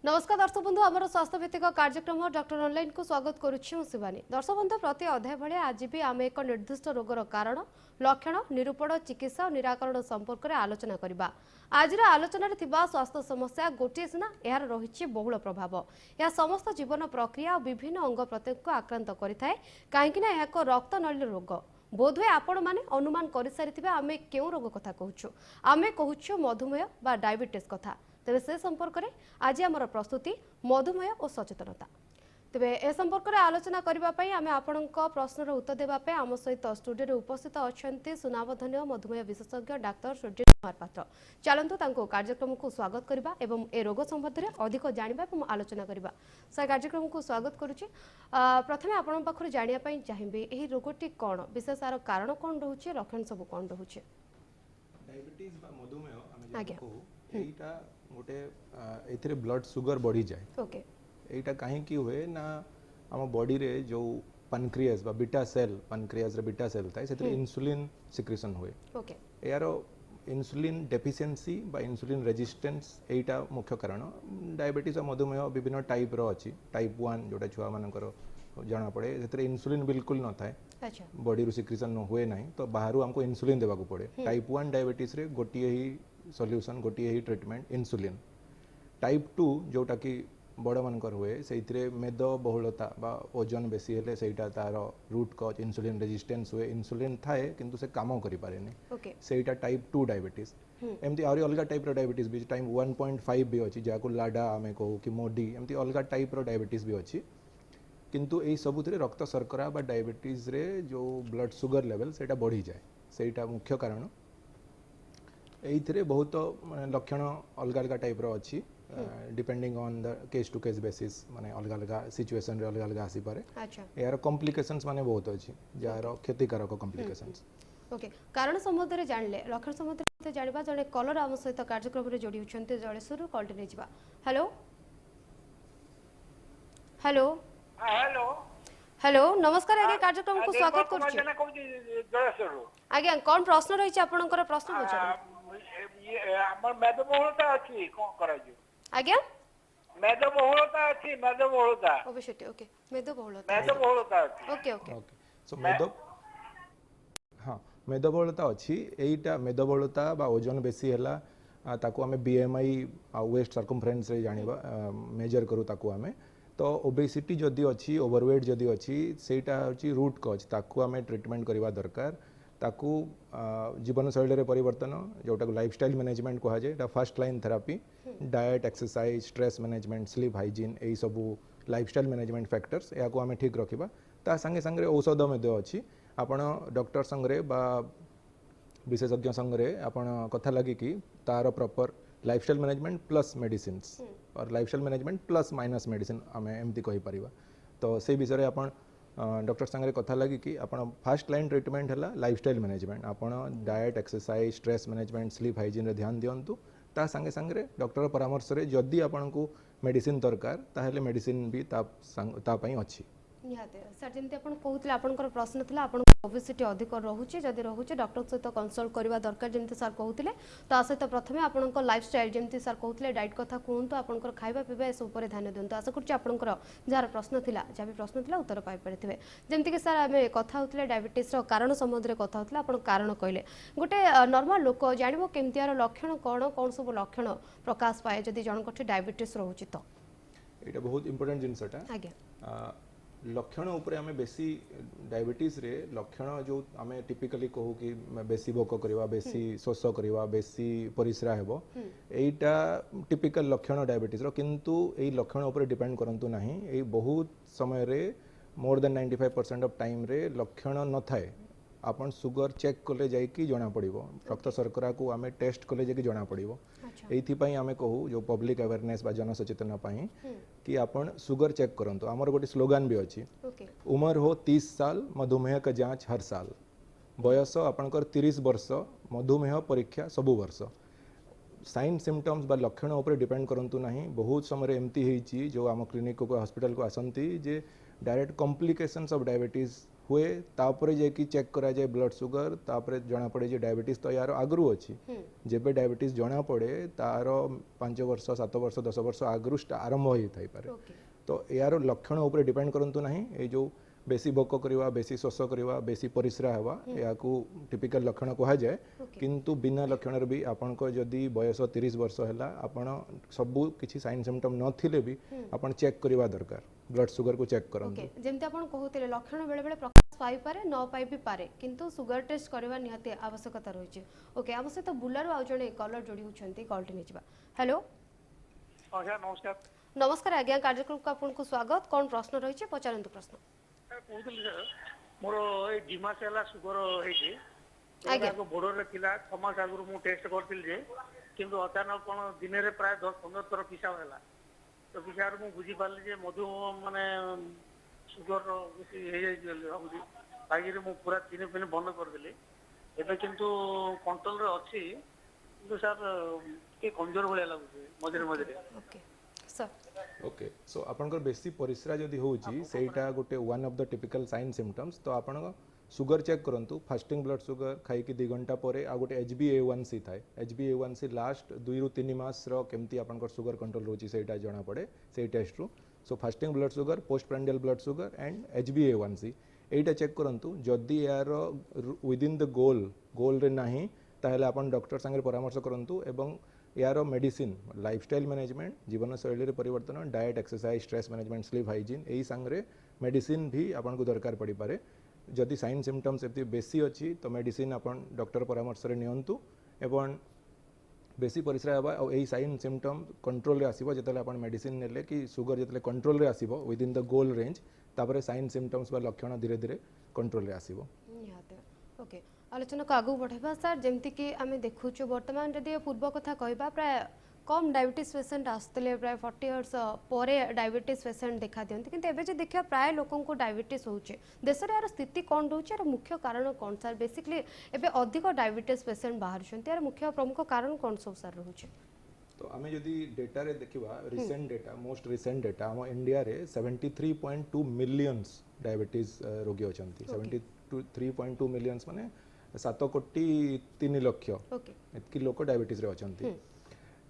नमस्कार दर्शक बंधु आम स्वास्थ्य भित्तिक कार्यक्रम डॉक्टर ऑनलाइन को स्वागत करुच्छी शिवानी। दर्शक बंधु प्रति अध्याय भाई आज भी आम एक निर्दिष्ट रोगर कारण लक्षण निरूपण चिकित्सा और निराकरण संपर्क में आलोचना करवा। आज आलोचन स्वास्थ्य समस्या गोटे सीना यार रही बहुल प्रभाव। यह समस्त जीवन प्रक्रिया और विभिन्न अंग प्रत्यंग को आक्रांत करें कहीं एक रक्त नली रोग। बोधहुए आपण मैंने अनुमान कर सारी आम क्यों रोग कथा कहूँ आम कहूँ मधुमेह बा डायबिटीज कथा। तेरे से संपर्क में आज आमर प्रस्तुति मधुमेह और सचेतनता। तेरे ए संपर्क में आलोचना करने आम आपण प्रश्नर उत्तर देवाई आम सहित स्टूडियो उपस्थित अच्छा सुनामधन्य मधुमेह विशेषज्ञ डाक्तर सूर्य कुमार पात्र। चलतु कार्यक्रम को स्वागत करवा एवं ए रोग संबंध में अधिक जाना और आलोचना करवा। सर कार्यक्रम को स्वागत करुच्ची। प्रथम आपण पाखर जानापी चाहिए यही रोगटी कौन विशेष यार कारण कौन रोचे लक्षण सब कौन रोचे? डायबिटीज बा मधुमेह आगे एटा गोटे एथिरे ब्लड सुगर बढ़ी जाए। ओके एटा काहे की हुए ना हम बॉडी रे जो पैनक्रियास बा बीटा सेल पैनक्रियास रे बीटा सेल थाए सेथिरे इंसुलिन सिक्रेशन हुए। ओके यारो इंसुलिन डेफिशिएंसी बा इंसुलिन रेजिस्टेंस एटा मुख्य कारण। डायबिटीज और मधुमेह विभिन्न टाइप रो अछि। टाइप 1 जोटा छुआ मानकर जाना पड़े सेथिरे इंसुलिन बिल्कुल न थाए। अच्छा बॉडी रो सिक्रेशन हुए नहीं तो बाहर हमको इंसुलिन देवा को पड़े। टाइप 1 डायबिटीज रे गोटिए ही सॉल्यूशन गोटिए ही ट्रीटमेंट इंसुलिन। टाइप 2 जोटा कि बड़ मानकर हुए से मेद बहुलता बा ओजन बेसी हेले सेटा तार रूट कज इंसुलिन रेजिस्टेंस हुए। इंसुलिन थाए किंतु से काम करि पारेनी ओके सेटा टाइप 2 डायबिटीज। एमती आरी अलग टाइप रो डायबिटीज भी टाइप 1.5 भी अछि जाको लाडा आमे कहू कि मोडी एमती अलग टाइप रो डायबिटीज भी अछि। किंतु एई सबुतरे रक्त शर्करा बा डायबिटीज रे जो ब्लड सुगर लेवल सेटा बढ़ी जाए सेटा मुख्य कारण। एइथिरे बहुत लक्षण अलग अलग टाइप रो अछि depending on the case to case basis माने अलग अलग सिचुएशन रे अलग अलग आसी पारे। अच्छा यार कॉम्प्लिकेशंस माने बहुत अछि जार क्षतिकारक कॉम्प्लिकेशंस। ओके कारण संबंध में जानले लक्षण संबंध में जानवा जड़े कलर आम सहित कार्यक्रम में जोड़ी होती जड़ेश्वर कॉल नहीं जा। हेलो हेलो हेलो हेलो नमस्कार आगे कार्यक्रम को स्वागत करुच्ची। आज्ञा कौन प्रश्न रही आपनकर प्रश्न पचार? हमर मेदबहुलता अछि कोन करा जो? आज्ञा मेदबहुलता अछि मेदबहुलता ओबेसिटी ओके मेदबहुलता अछि ओके ओके ओके सो मेदबहुलता अछि। एइटा मेदबहुलता बा ओजन बेसी हैला ताको हमें बीएमआई वेस्ट सर्कमफरेंस रे जानिबा मेजर करू ताको हमें तो ओबेसिटी जदि अच्छी ओवरवेट जदि अच्छी सेटा होची रूट कज ताकू आम ट्रिटमेंट करवा दरकार। ताकू जीवन शैली रे परिवर्तन जोटा लाइफस्टाइल मैनेजमेंट कहा जाए first line therapy diet exercise stress management sleep hygiene यही सबू लाइफस्टाइल मैनेजमेंट फैक्टर्स या आम ठीक रखा ता संगे संगे औषध अच्छी आपण डॉक्टर संगे बा विशेषज्ञ संगे आपण कथा लगी कि तार proper lifestyle management plus medicines और lifestyle management plus minus medicine आम एमती कहीपर। तो से विषय में आप डॉक्टर संगे कथा लगी कि आप फास्ट लाइन ट्रीटमेंट है लाइफस्टाइल मैनेजमेंट आपण diet exercise stress management sleep hygiene रे ध्यान दिंतु ता संगे संगे डॉक्टर परामर्श रे जदि आपण को मेडिसिन दरकार ताहेले मेडिसिन भी ता पई अछि। निहाते सर जमती आपन कहउतले आपनकर प्रश्न थिला आपन ओबेसिटी अधिक रहुचे जदि रहुचे डॉक्टर सहित कंसल्ट करबा दरकार जमती सर कहउतले। ता सहित प्रथमे आपनकर लाइफस्टाइल जमती सर कहउतले डाइट कथा कहंतु आपनकर खाइबा पीबा एस ऊपर ध्यान दियंतु। आशा करछि आपनकर जार प्रश्न थिला जा भी प्रश्न थिला उत्तर पाइ परथिबे। जमती कि सर आमे कथा होतले डायबिटीज रो कारण संबंध रे कथा होतले आपन कारण कहले गोटे नॉर्मल लोक जानिबो केमतियार लक्षण कोन सब लक्षण प्रकाश पाए जदि जनकठी डायबिटीज रहुची तो एटा बहुत इंपोर्टेंट जिनसटा। आज्ञा लक्षण उपरे आमे बेसी डायबिटीज रे लक्षण जो आमे टिपिकली कहू कि बेसी भोक करवा बेसी शोष करवा बेसी परिश्रा हेबो एटा टिपिकल लक्षण डायबिटीज रो। किंतु एई लक्षण उपरे डिपेंड करंतु नाही। एई बहुत समय रे मोर देन 95% ऑफ टाइम रे लक्षण न थाए। आपण सुगर चेक कले जाई कि जना पड़िबो रक्त शर्करा को आमे टेस्ट कले जाई कि जना पड़िबो। एथि पई आमे कहू जो पब्लिक अवेयरनेस बा जन सचेतना पई कि आपण सुगर चेक करंतु। हमर गोटे स्लोगन भी अछि उम्र हो 30 साल मधुमेह का जांच हर साल। बयस आपनकर 30 वर्ष मधुमेह परीक्षा सबु वर्ष। साइन सिम्पटम्स बा लक्षण उपरे डिपेंड करंतु नाही। बहुत समय एमती हेची जो आम क्लिनिक को हॉस्पिटल को आसंती जे डायरेक्ट कॉम्प्लिकेशंस ऑफ डायबिटीज हुए तापर जे कि चेक करा जाए ब्लड सुगर तापर जना पड़े जे डायबिटीज तो यार आगरू अछि जेबे डायबिटीज जना पड़े तार 5 वर्ष 7 वर्ष 10 वर्ष आगरू आरंभ होई थाई पारे तो यार लक्षण ऊपर डिपेंड करंतु नाही ए जो बेसी भोक करवा बेसी शोष करवा बेसी परिश्रा हवा या टिपिकल लक्षण कहा जाए किंतु बिना लक्षण भी आपण को जदी बयस 30 वर्ष हैला आपण सबु किछि साइन सिम्पटम नथिले भी आपण चेक करवा दरकार ब्लड सुगर को चेक करंतु ओके जेमते आपण कहूतिले लक्षण बेले बेले प्रकाश पाई पारे न पाई भी पारे किंतु सुगर टेस्ट करवा निहाती आवश्यकता रहिछि ओके आम सहित बुलार आ जणे कलर जोडी होछंती कॉल निजिबा हेलो अच्छा नमस्कार नमस्कार आज्ञा कार्यक्रम को आपन को स्वागत कोन प्रश्न रहिछि पचारंतु प्रश्न कहूଥିଲି मोर ए डिमास हैला सुगर हेछि आज्ञा को बोर्डर रे थिला 6 मास आगु मु टेस्ट करथिल जे किंतु अचानक कोन दिन रे प्राय 10-15 थर पिसा होला तो पिसार मु बुझी पारली जे मधु माने सुगर बेसी हे जाई होउची बागी रे मु पूरा तीन दिन बंद कर देली एबे किंतु कंट्रोल रे अछि किंतु सर के कमजोर होया लागुची मझरे मझरे ओके सर ओके सो आपनकर बेसी परिश्रा जदी होउची सेटा गोटे one of the typical sign symptoms तो आपण सुगर चेक करंतु फास्टिंग ब्लड सुगर खाई कि 2 घंटा परे आ गोटे HbA1c थाए HbA1c लास्ट 2 रु 3 मास रो केमती आपनकर सुगर कंट्रोल होउची सेटा जणा पड़े से टेस्ट रु सो fasting blood sugar post prandial blood sugar and HbA1c Etah check करंतु जदी यार विद इन द गोल रे नाही ताहले आपण डॉक्टर संगे परामर्श करंतु एवं यार मेडिसिन लाइफस्टाइल मैनेजमेंट जीवन शैली परिवर्तन diet exercise stress management sleep hygiene यही सांगे मेडिसिन भी आपन को दरकार पड़ी पारे जदि साइन सिम्पटम्स एति बेसी अछि तो मेडिसिन आपन डॉक्टर परामर्श रे नियंतु एवं बेसी परिश्रा हेबा और यही साइन सिम्पटम कंट्रोल रे आसीबो जतले आपन मेडिसिन नेले कि सुगर जतले कंट्रोल रे आसीबो within the goal range तापरे साइन सिम्पटम्स बा लक्षण धीरे धीरे कंट्रोल रे आसीबो ओके आलोचना को आगू बढ़ाइबा सर जेमति कि आमे देखुछु वर्तमान जदि पूर्व कथा कहबा प्राय कम डायबिटीज पेशेंट आसतले प्राय 40 इयर्स परे डायबिटीज पेशेंट देखा दियंती किंतु एबे जे देखिया प्राय लोकन को डायबिटीज होउचे देश रे यार स्थिति कोन रहउचे यार मुख्य कारण कोन सर बेसिकली एबे अधिक डायबिटीज पेशेंट बाहर छंती यार मुख्य प्रमुख कारण कोन सब सर रहउचे तो आमे जदि डेटा रे देखिबा recent data most recent data हम इंडिया रे 73.2 मिलियंस डायबिटीज रोगी अछंती 73.2 मिलियंस माने 7 कोटी 3 लाख एतकी लोक डायबिटीज रे अछंती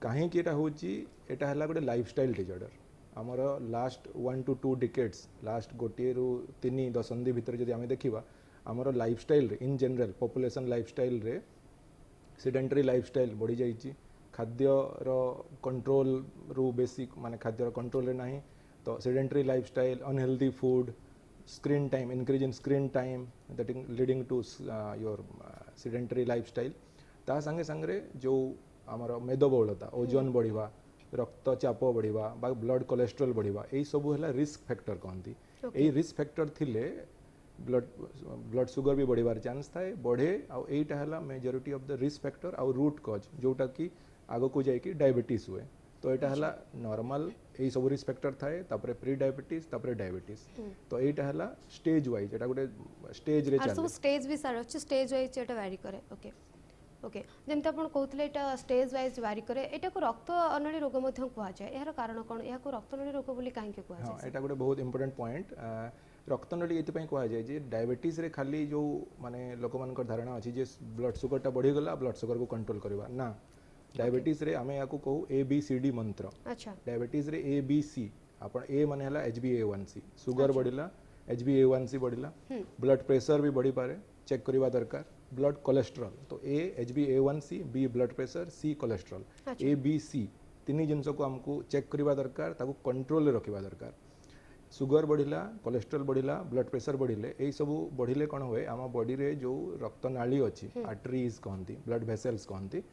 काहे कि एटा होची एटा हला गोटे लाइफस्टाइल डिसऑर्डर हमर लास्ट 1 to 2 डिकेड्स लास्ट गोटे रु 3 दशंधि भीतर जदि आमे देखिबा हमर लाइफस्टाइल रे इन जनरल पॉपुलेशन लाइफस्टाइल रे सेडेंटरी लाइफस्टाइल बढ़ी जाइची खाद्य रो कंट्रोल रु बेसिक माने खाद्य रो कंट्रोल रे नाही तो sedentary lifestyle unhealthy food screen time increase in screen time that leading to your sedentary lifestyle ता संगे संगे जो आमर मेदबहुलता ओजन बढ़िबा रक्तचाप बढ़िबा बा ब्लड कोलेस्ट्रोल बढ़िबा एई सब हैला रिस्क फैक्टर कहंती एई रिस्क फैक्टर थिले ब्लड सुगर भी बढ़िबार चांस थाए बढ़े आ एटा हैला majority of the risk factor आ रूट कॉज जोटा कि आगो को जाय कि डायबिटीज हुए तो एटा हला नॉर्मल एई सब रिस्क फैक्टर थाए तापरे प्री डायबिटीज तापरे डायबिटीज तो एटा हला स्टेज वाइज एटा गोटे स्टेज रे चाले सब स्टेज भी सार अछि स्टेज वाइज एटा वेरी करे ओके ओके जेमते आपण कहउतले एटा स्टेज वाइज वेरी करे एटा को रक्त अनळी रोग मध्य कुआ जाय एहर कारण कोन एहा को रक्त अनळी रोग बोली काहे के कुआ जाय हां एटा गोटे बहुत इंपोर्टेंट पॉइंट रक्तनली एति पई कुआ जाय जे डायबिटीज रे खाली जो माने लोक मानकर धारणा अछि जे ब्लड सुगर टा बढ़ी गला ब्लड सुगर को कंट्रोल करबा ना डायबिटीज रे आमे याकू कहू ABCD मंत्र अच्छा डायबिटीज रे ABC आपण ए माने हला HbA1c सुगर बढ़िला HbA1c बढ़िला ब्लड प्रेशर भी बढ़ी पारे चेक करबा दरकार ब्लड कोलेस्ट्रॉल तो A HbA1c B blood pressure C cholesterol ABC तीन जिनस को हमको चेक करबा दरकार ताको कंट्रोल रे रखिबा दरकार सुगर बढ़िला कोलेस्ट्रॉल बढ़िला ब्लड प्रेशर बढ़िले एई सब बढ़िले कोन होए आमा बॉडी रे जो रक्त नाली अछि आर्टरीज कहंती ब्लड वेसल्स कहंती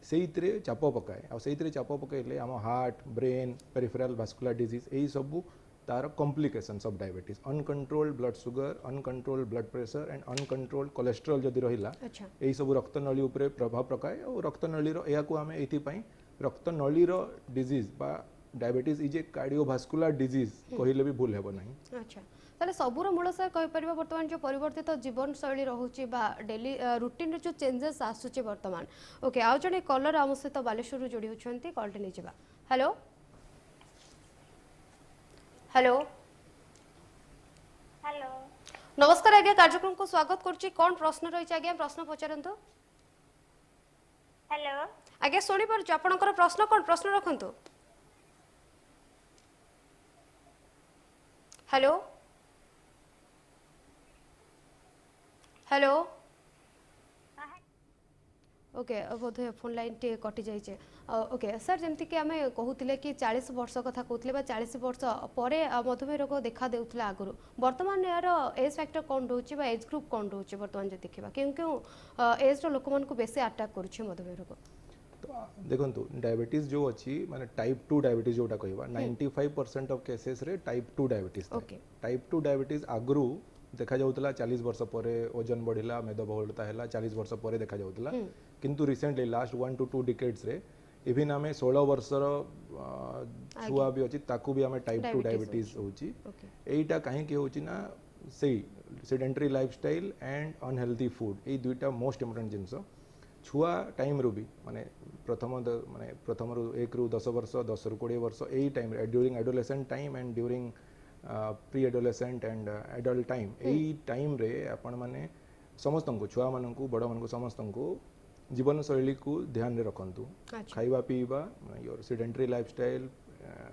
सेइतरे चाप पकाए आ सेइतरे चाप पकाइले आम heart brain peripheral vascular disease एई सब तार complications of diabetes uncontrolled blood sugar uncontrolled blood pressure and uncontrolled cholesterol जदि रहिला एई सब रक्तनली ऊपर प्रभाव पकाए और रक्तनली रो एया को हमें एथि पई रक्तनली रो डिजीज बा diabetes is a cardiovascular disease कहिले भी भूल हेबो नाही अच्छा ताले सबुर मूल सर कहि परिबा वर्तमान जो परिवर्तित जीवन शैली रहउची बा डेली रूटीन रे जो चेंजेस आसुची वर्तमान ओके आ जने कलर आम सहित बालेश्वर रु जोडी होछंती कॉल टे नै जेबा हेलो हेलो हेलो नमस्कार आज्ञा कार्यक्रम को स्वागत करुच्ची कौन प्रश्न रही आज्ञा प्रश्न पचारतु हेलो आज्ञा शुणी पार्छ आपनकर प्रश्न कौन प्रश्न रखंतु हेलो हेलो ओके बोधे फोन लाइन टे कटि जाइए ओके सर जमती कि आम कहते कि 40 वर्ष कथा कहते 40 वर्ष पर मधुमेह रोग देखा देउथला आगुरी वर्तमान यार एज फैक्टर कौन रोचे एज ग्रुप कौन रोचे वर्तमान जो देखा क्यों क्यों एज रोक मानक बेसी अटैक करुच्छे मधुमेह रोग तो देखो डायबिटीज जो अच्छी माने टाइप 2 डायबिटीज जोटा कहवा 95% ऑफ केसेस रे टाइप 2 डायबिटीज टाइप 2 डायबिटीज आगरू देखा जाउतला 40 वर्ष पर ओजन बढ़िला मेदबहुलता है 40 वर्ष पर देखा जाउतला किंतु रिसेंटली लास्ट 1 to 2 डिकेड्स रे इवन आम 16 वर्षर छुआ भी अच्छी ताकू भी आम टाइप 2 डायबिटीज होची एटा कहीं होची ना सेई sedentary lifestyle and unhealthy food ए दुईटा मोस्ट इंपोर्टेंट जिनस छुआ टाइम रू भी माने प्रथम रु 1 रु 10 वर्ष 10 रु 20 वर्ष ए time during adolescent time and during pre adolescent and adult time यही टाइम रे आपण माने समस्त को छुआ मान को बड़ मान समस्त को जीवन शैली को ध्यान रे रखंतु खाइबा पीबा your sedentary lifestyle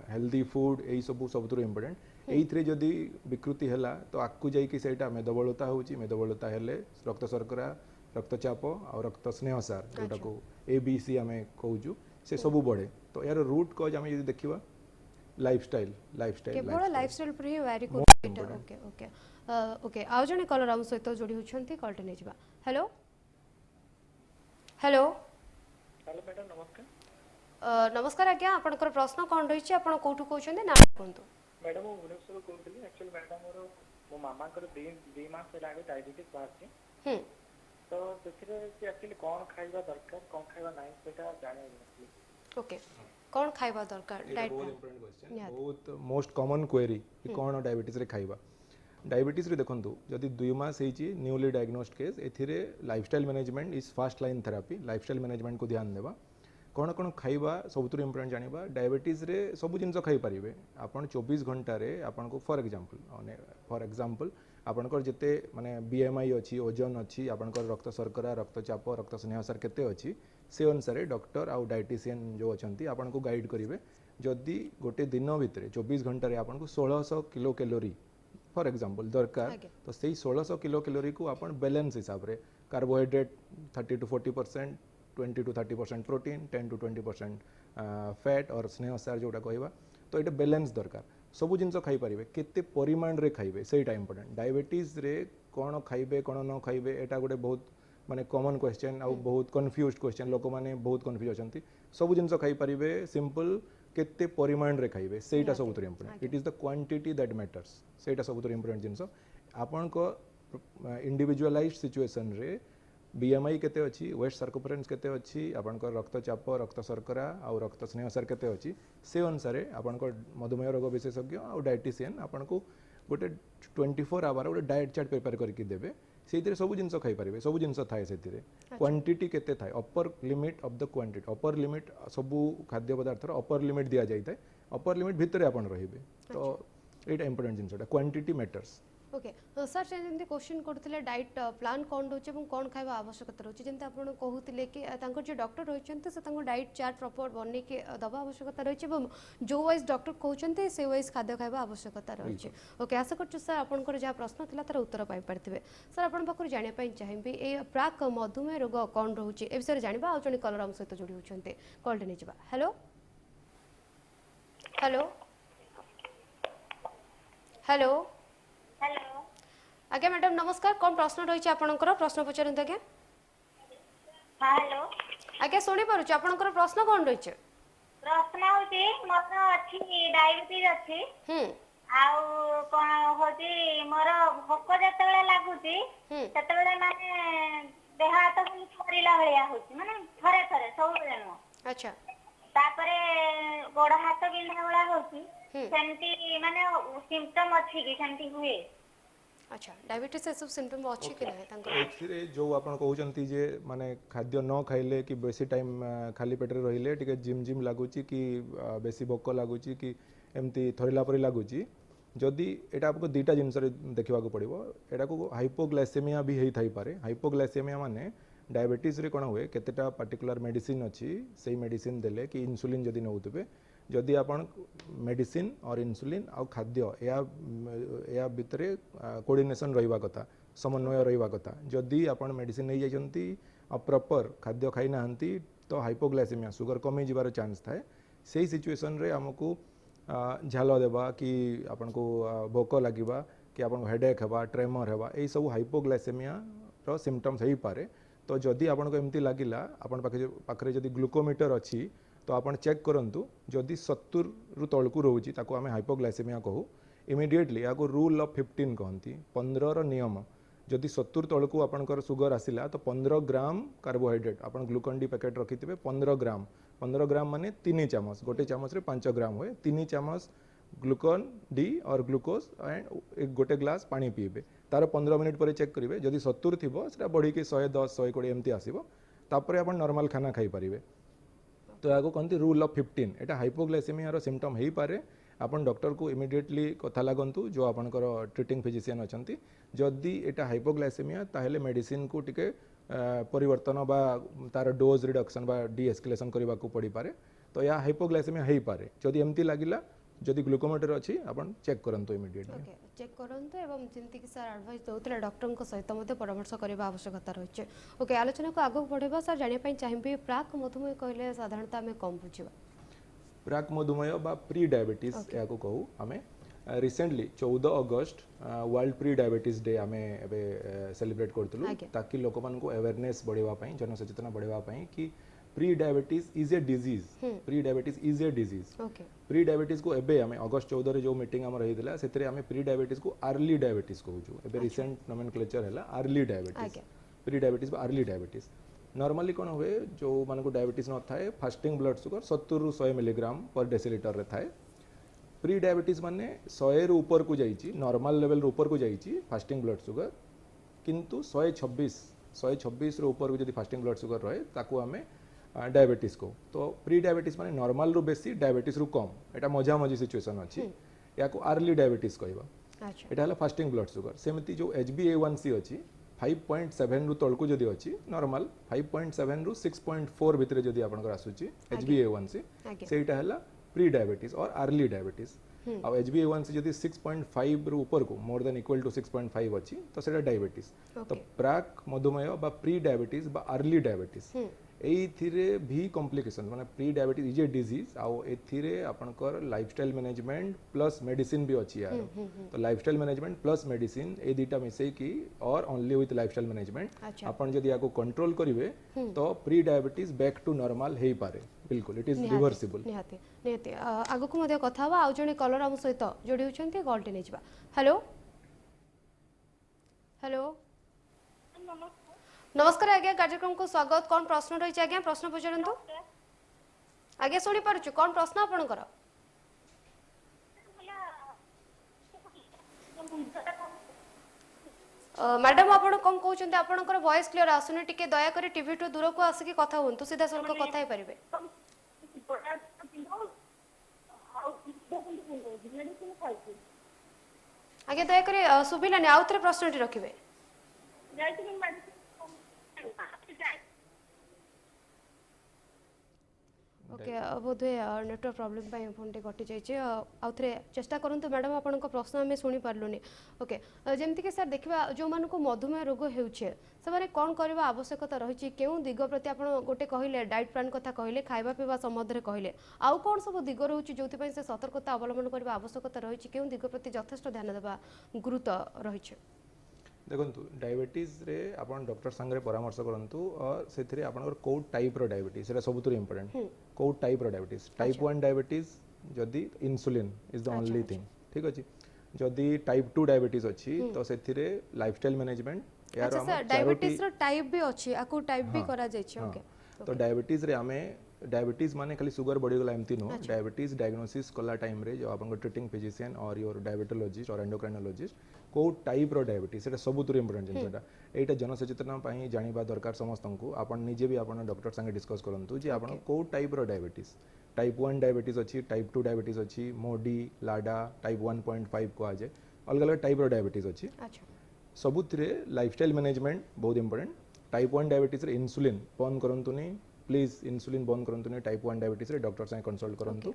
healthy food यही सब इम्पोर्टेंट एइथरे जदि विकृति हैला तो आकु जाई कि सेटा मेदबहुलता होची मेदबहुलता हेले रक्त शर्करा रक्तचाप और रक्त स्नेहसार जोटा को ABC आम कहूँ से सब बढ़े तो यार रूट कज आम यदि देखा लाइफस्टाइल केवल लाइफस्टाइल पर ही very good okay okay okay आउ जने कलर आम सहित जोड़ी होछंती कॉल ने जिबा हेलो हेलो हेलो मैडम नमस्कार नमस्कार आज्ञा आपनकर प्रश्न कोन रही छै आपण कोठु कहउछन्ते ना कोंतु मैडम मु भुवनेश्वर कहउतली एक्चुअली मैडम मो मामा कर 2 मास लागे डायबिटीज बाहर तो सेथिरे कि एक्चुअली कोन खाइबा दरकार कोन खाइबा नाही सेटा जाने ओके कौन खाइबा दरकार डाइट बहुत इंपोर्टेंट क्वेश्चन बहुत मोस्ट कॉमन क्वेरी कि कौन डायबिटीज रे खाइबा डायबिटीज रे देखंतु जदि 2 मास हेची न्यूली डायग्नोस्ड केस एथिरे lifestyle management is first line therapy lifestyle management को ध्यान देबा कौन कौन खाइबा सबुतु इंपोर्टेंट जानिबा डायबिटीज रे सब जिंस खाइ परिबे आपण 24 घंटा रे आपण को फॉर एग्जांपल आपणकर जिते माने BMI अच्छी ओजन अच्छी आपणकर रक्त शर्करा रक्तचाप रक्त स्नेहसार केते अच्छी से अनुसार डॉक्टर आउ डायटिशियन जो अच्छी आपन को गाइड करेंगे जदि गोटे दिन भितर 24 घंटे आपन को 1600 किलो कैलोरी फॉर एग्जांपल दरकार तो से 1600 किलो कैलोरी को आपन बैलेंस हिसाब रे carbohydrate 30 to 40% 20 to 30% protein 10 to 20% fat और स्नेहसार जोटा कहवा तो ये बैलेंस दरकार सबू जिन खाई पारे केते परिमाण रे खाइबे सेटा इंपोर्टेंट डायबिटीज रे कौन खाइबे कौन न खाइबे एटा गोटे बहुत माने कॉमन क्वेश्चन आउ बहुत कन्फ्यूज्ड क्वेश्चन लोक माने बहुत कन्फ्यूज अछंती सब जिन खाई पारिबे सिंपल केते परिमाण रे खाइबे सेटा सबुतर important it is the quantity that matters सेटा सबुतर इंपोर्टेंट जिनस आपन को इंडिविजुअलाइज्ड सिचुएशन रे BMI केते अछि वेस्ट सर्कमफरेंस केते अछि आपन को रक्तचाप रक्त शर्करा आ रक्त स्नेहसार केते अछि से अनुसार आपन को मधुमेह रोग विशेषज्ञ आ डायटिशियन आपन को गोटे 24 आवर गोटे डाइट चार्ट प्रिपेयर करके देबे से सब जिन खाई पारे सब जिन थाए से क्वांटिटी केते थाए upper limit of the quantity upper limit सबू खाद्य पदार्थ अपर लिमिट दिया जाए अपर लिमिट भितर आपन रहिबे तो एटा इंपोर्टेंट जिनसटा क्वांटिटी मैटर्स ओके सर से जमी क्वेश्चन करते डाइट प्लान कौन रोचे कौन खाଇବା आवश्यकता रोचे जमी आप कहते कि जो डॉक्टर रही से डाइट चार्ट प्रॉपर बनने के दवा आवश्यकता रही जो वाइज डॉक्टर कहते से वाइज खाद्य खाଇବା आवश्यकता रही ओके आशा कर सर आपंकर जहाँ प्रश्न था तार उत्तर पाइपर सर आप जानापी चाहिए ये प्राक मधुमेह रोग कौन रोचे ए विषय जाना आज जन कलर आम सहित जोड़ी होती कॉल नहीं जा हेलो हेलो हेलो हेलो आज्ञा मैडम नमस्कार कौन प्रश्न रही आपनकर प्रश्न पचारत आज्ञा हाँ हेलो आज्ञा शुणी पारुछ आपनकर प्रश्न कौन रही प्रश्न होची मोर अछि डायबिटीज अछि आउ कोन होची मोर भोक जतबेले लागुची ततबेले माने देह हाथ थरिला भलिया होची माने थरे थरे सब बेले नो अच्छा तापरे गोड़ हाथ बिंधा भला होची सेंती माने सिम्पटम अछि कि सेंती हुए अच्छा डायबिटीज से सब सिम्पटम अच्छी कि नहीं तांको एक्चुअली जो आपण कहउचंती जे माने खाद्य न खाइले कि बेसी टाइम खाली पेट रे रहिले टिके जिम जिम लागुची कि बेसी भोक लागुची कि एमती थरिला परि लागुची जदि एटा आपको दुईटा जिनस देखा पड़ो एटा को हाइपोग्लाइसेमिया भी होई थाई पारे। हाइपोग्लाइसेमिया माने डायबिटीज रे कोन हुए केतेटा पर्टिकुलर मेडिसिन अच्छी से मेडिसिन देले कि इंसुलिन जदि नौतबे जदि आपण मेडिसिन और इंसुलिन आ खाद्य या भितर कोऑर्डिनेशन रहिबा कथा समन्वय रहिबा कथा जदि आपण मेडिसिन नहीं जाइछंती आ प्रॉपर खाद्य खाई नाहंती तो हाइपोग्लाइसेमिया सुगर कमी जिबार चांस थाए। सेही सिचुएशन रे हमकु झाल देबा कि आपन को भोक लागिबा कि आपन हेडेक हेबा ट्रेमर हेबा एई सब हाइपोग्लाइसेमिया रो सिम्पटम्स हेई पारे। तो जदि आपन को एमती लागिला आपन पाखरे जदि ग्लूकोमीटर अच्छी तो आपन चेक करंतु जदि 70 रु तळकु रहउची ताको आमे हाइपोग्लाइसेमिया कहू। इमिडिएटली याको रूल ऑफ 15 कहंती 15 रो नियम जदि 70 तळकु आपनकर सुगर आसिला तो 15 ग्राम कार्बोहाइड्रेट आपन ग्लूकोन डी पैकेट रखिथिबे 15 ग्राम माने 3 चामच गोटे चामच रे 5 ग्राम होए 3 चामच ग्लूकोन डी और ग्लूकोज एंड एक गोटे ग्लास पानी पीबे तार 15 मिनिट पर चेक करेंगे जदि 70 थी से बढ़ी कि 110 120 एमती आसो तापर आप नॉर्मल खाना खाई पारे। तो या कहते rule of 15 Etah hypoglycaemia symptom हो पारे। आपन डॉक्टर को इमिडिएटली कथा लागंतु जो आपनकर ट्रीटिंग फिजिशियन अछंती जदि एटा हाइपोग्लाइसेमिया ताहेले मेडिसिन को टिके परिवर्तन बा तार डोज रिडक्शन बा डी एस्केलेशन करबा को पड़ी पारे। तो या हाइपोग्लाइसेमिया हो पारे जदि एमती लागिला जदि ग्लूकोमीटर अच्छी आपन चेक करंतु इमिडिएटली। ओके चेक करंतु एवं जेंति कि सर एडवाइस दोतले डॉक्टर को सहित मध्ये परामर्श करबा आवश्यकता रहिছে। ओके आलोचना को आगो बढ़ेबा सर जानिया पई चाहिबे प्राक मधुमेह कहले साधारणतः हमें कम बुझिबा। प्राक मधुमेह बा प्री डायबिटीज या को कहू हमें रिसेंटली 14 अगस्त वर्ल्ड प्री डायबिटीज डे आमे एबे सेलिब्रेट करतलु ताकि लोक मान को अवेयरनेस बढ़ेबा पई जनसचेतना बढ़ेबा पई कि pre diabetes is a disease. Pre diabetes is a disease. Pre diabetes को एबे हमें अगस्त 14 रे जो मीटिंग हमर हेदिला सेतरे हमें प्री डायबिटीज को अर्ली डायबिटीज कहूछु। एबे रिसेंट नोमेनक्लेचर हैला अर्ली डायबिटीज। प्री डायबिटीज बा अर्ली डायबिटीज नॉर्मली कोन हुए जो मान को डायबिटीज न थाए फास्टिंग ब्लड शुगर 70 रु 100 मिलीग्राम पर डेसीलिटर रे थाए। प्री डायबिटीज माने 100 रु ऊपर को जाईची नॉर्मल लेवल रु ऊपर को जाईची फास्टिंग ब्लड शुगर किंतु 126 रु ऊपर को जदी फास्टिंग ब्लड शुगर रहे ताको हमें डायबिटीज को। तो प्री डायबिटीज माने नॉर्मल रु बेसी डायबिटीज रु कम एटा मजा मजी सिचुएशन अछि या को अर्ली डायबिटीज कहबा। अच्छा एटा हला फास्टिंग ब्लड शुगर सेमती जो HbA1c अछि 5.7 रु तळकु जदी अछि नॉर्मल 5.7 रु 6.4 भितरे जदी आपनकर आसुची HbA1c सेटा हला प्री डायबिटीज और अर्ली डायबिटीज। अब HbA1c जदी 6.5 रु ऊपर को मोर देन इक्वल टू 6.5 अछि तो सेटा डायबिटीज। तो प्राक मधुमेह बा प्री डायबिटीज बा अर्ली डायबिटीज एथिरे भी कॉम्प्लिकेशन माने pre diabetes is a disease आउ एथिरे आपनकर लाइफस्टाइल मैनेजमेंट प्लस मेडिसिन भी अछि यार। तो लाइफस्टाइल मैनेजमेंट प्लस मेडिसिन ए दुटा मिसै की और ओनली विथ लाइफस्टाइल मैनेजमेंट आपन जदी याको कंट्रोल करिवे तो pre diabetes back to normal हेई पारे बिल्कुल इट इज रिवर्सिबल। निहाती निहाती आगो को मध्ये कथा बा आउ जने कलर हम सहित जोडी होचंती कॉलटी नै जिबा। हेलो हेलो नमस्कार आज्ञा कार्यक्रम को स्वागत। कौन प्रश्न रही आज्ञा प्रश्न पचारंतु आज्ञा सुनी पारुछु कौन प्रश्न आपनकर। मैडम आपण कौन कहउछन्ते आपनकर वॉइस क्लियर आसुनी टिके दया करी टीवी टू दूर को आसी की कथा होंतु सीधा सलक कथा हे परिबे। आज्ञा दया करी सुबिलानी आउतरे प्रश्नटी रखिबे। ओके बोधे नेटवर्क प्रॉब्लम पाई फोन टे कटि जाइए आउ थे चेष्टा करंतु मैडम आपण प्रश्न आम शुणी पार्लुनि। ओके जमती कि सर देखा जो मान को मधुमेह रोग होउछे से कौन करबा आवश्यकता रही केउं दिग प्रति आपण गोटे कहले डाइट प्लान कथा कहले खाइबा पीवा संबंध में कहले आउ कौन सब दिग रोचे जो से सतर्कता अवलंबन करबा आवश्यकता रही केउं दिग प्रति यथेष्ट ध्यान देबा गुरुत्व रही। देखंतु डायबिटीज रे आपण डॉक्टर संगे परामर्श करंतु और सेथिरे आपनकर को टाइप रो डायबिटीज सेटा सबुतुर इंपोर्टेंट को टाइप रो डायबिटीज टाइप 1 डायबिटीज जदी insulin is the only thing ठीक अछि। जदी टाइप 2 डायबिटीज अछि तो सेथिरे लाइफस्टाइल मैनेजमेंट यार हम डायबिटीज रो टाइप भी अछि आकु टाइप भी करा जाय छै। ओके तो डायबिटीज रे हमें डायबिटीज माने खाली सुगर बढ़ी गला एमती नो डायबिटीज डायग्नोसिस कला टाइम रे जो आपन ट्रीटिंग फिजिशियन और योर डायबिटोलॉजिस्ट और एंडोक्राइनोलॉजिस्ट को टाइप रो डायबिटीज सेटा सबुतुर इंपोर्टेंट जिनसटा एटा जनसचेतना पई जानिबा दरकार समस्त को आपन निजे भी आपन डॉक्टर संगे डिस्कस करंतु जे आपन को टाइप रो डायबिटीज टाइप 1 डायबिटीज अच्छी, टाइप 2 डायबिटीज अच्छी, मोडी लाडा टाइप 1.5 को जाए, अलग अलग टाइप डायबिटीज अच्छी। अच्छा सबुथिरे लाइफस्टाइल मैनेजमेंट बहुत इंपोर्टेंट। टाइप 1 डायबिटीज रे इंसुलिन बंद करंतुनी, प्लीज इंसुलिन बंद करंतुनी। टाइप 1 डायबिटीज रे डॉक्टर से कंसल्ट करंतु।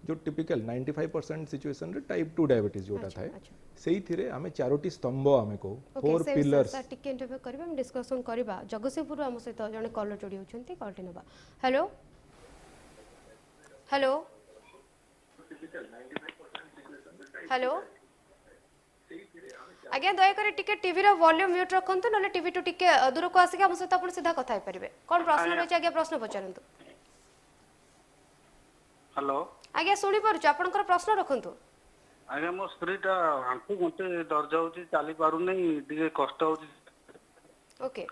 जो टिपिकल 95% सिचुएशन रे टाइप 2 डायबिटीज जोटा थाए सेही थिरे हमें चारोटी स्तंभ हमें को 4 पिलर्स सर टिके इंटरव्यू करबा हम डिस्कशन करबा। जगतसिंहपुर हम सहित जने कॉलर जोड़ी होचंती कॉलटी नबा। हेलो हेलो हेलो आज्ञा दयाकर टिके टीवी रो वॉल्यूम म्यूट रखंतु नले टीवी टू टिके दूर को आसी के हम सहित अपन सीधा कथा हे परिबे। कोन प्रश्न रहै छै आज्ञा प्रश्न पचारंतु। हेलो आज्ञा सुनी परछु आपनकर प्रश्न रखंतु। आज्ञा मो स्त्रीटा आंखु घंटे दर्द होची, चाली पारु नै, दिगे कष्ट होची। ओके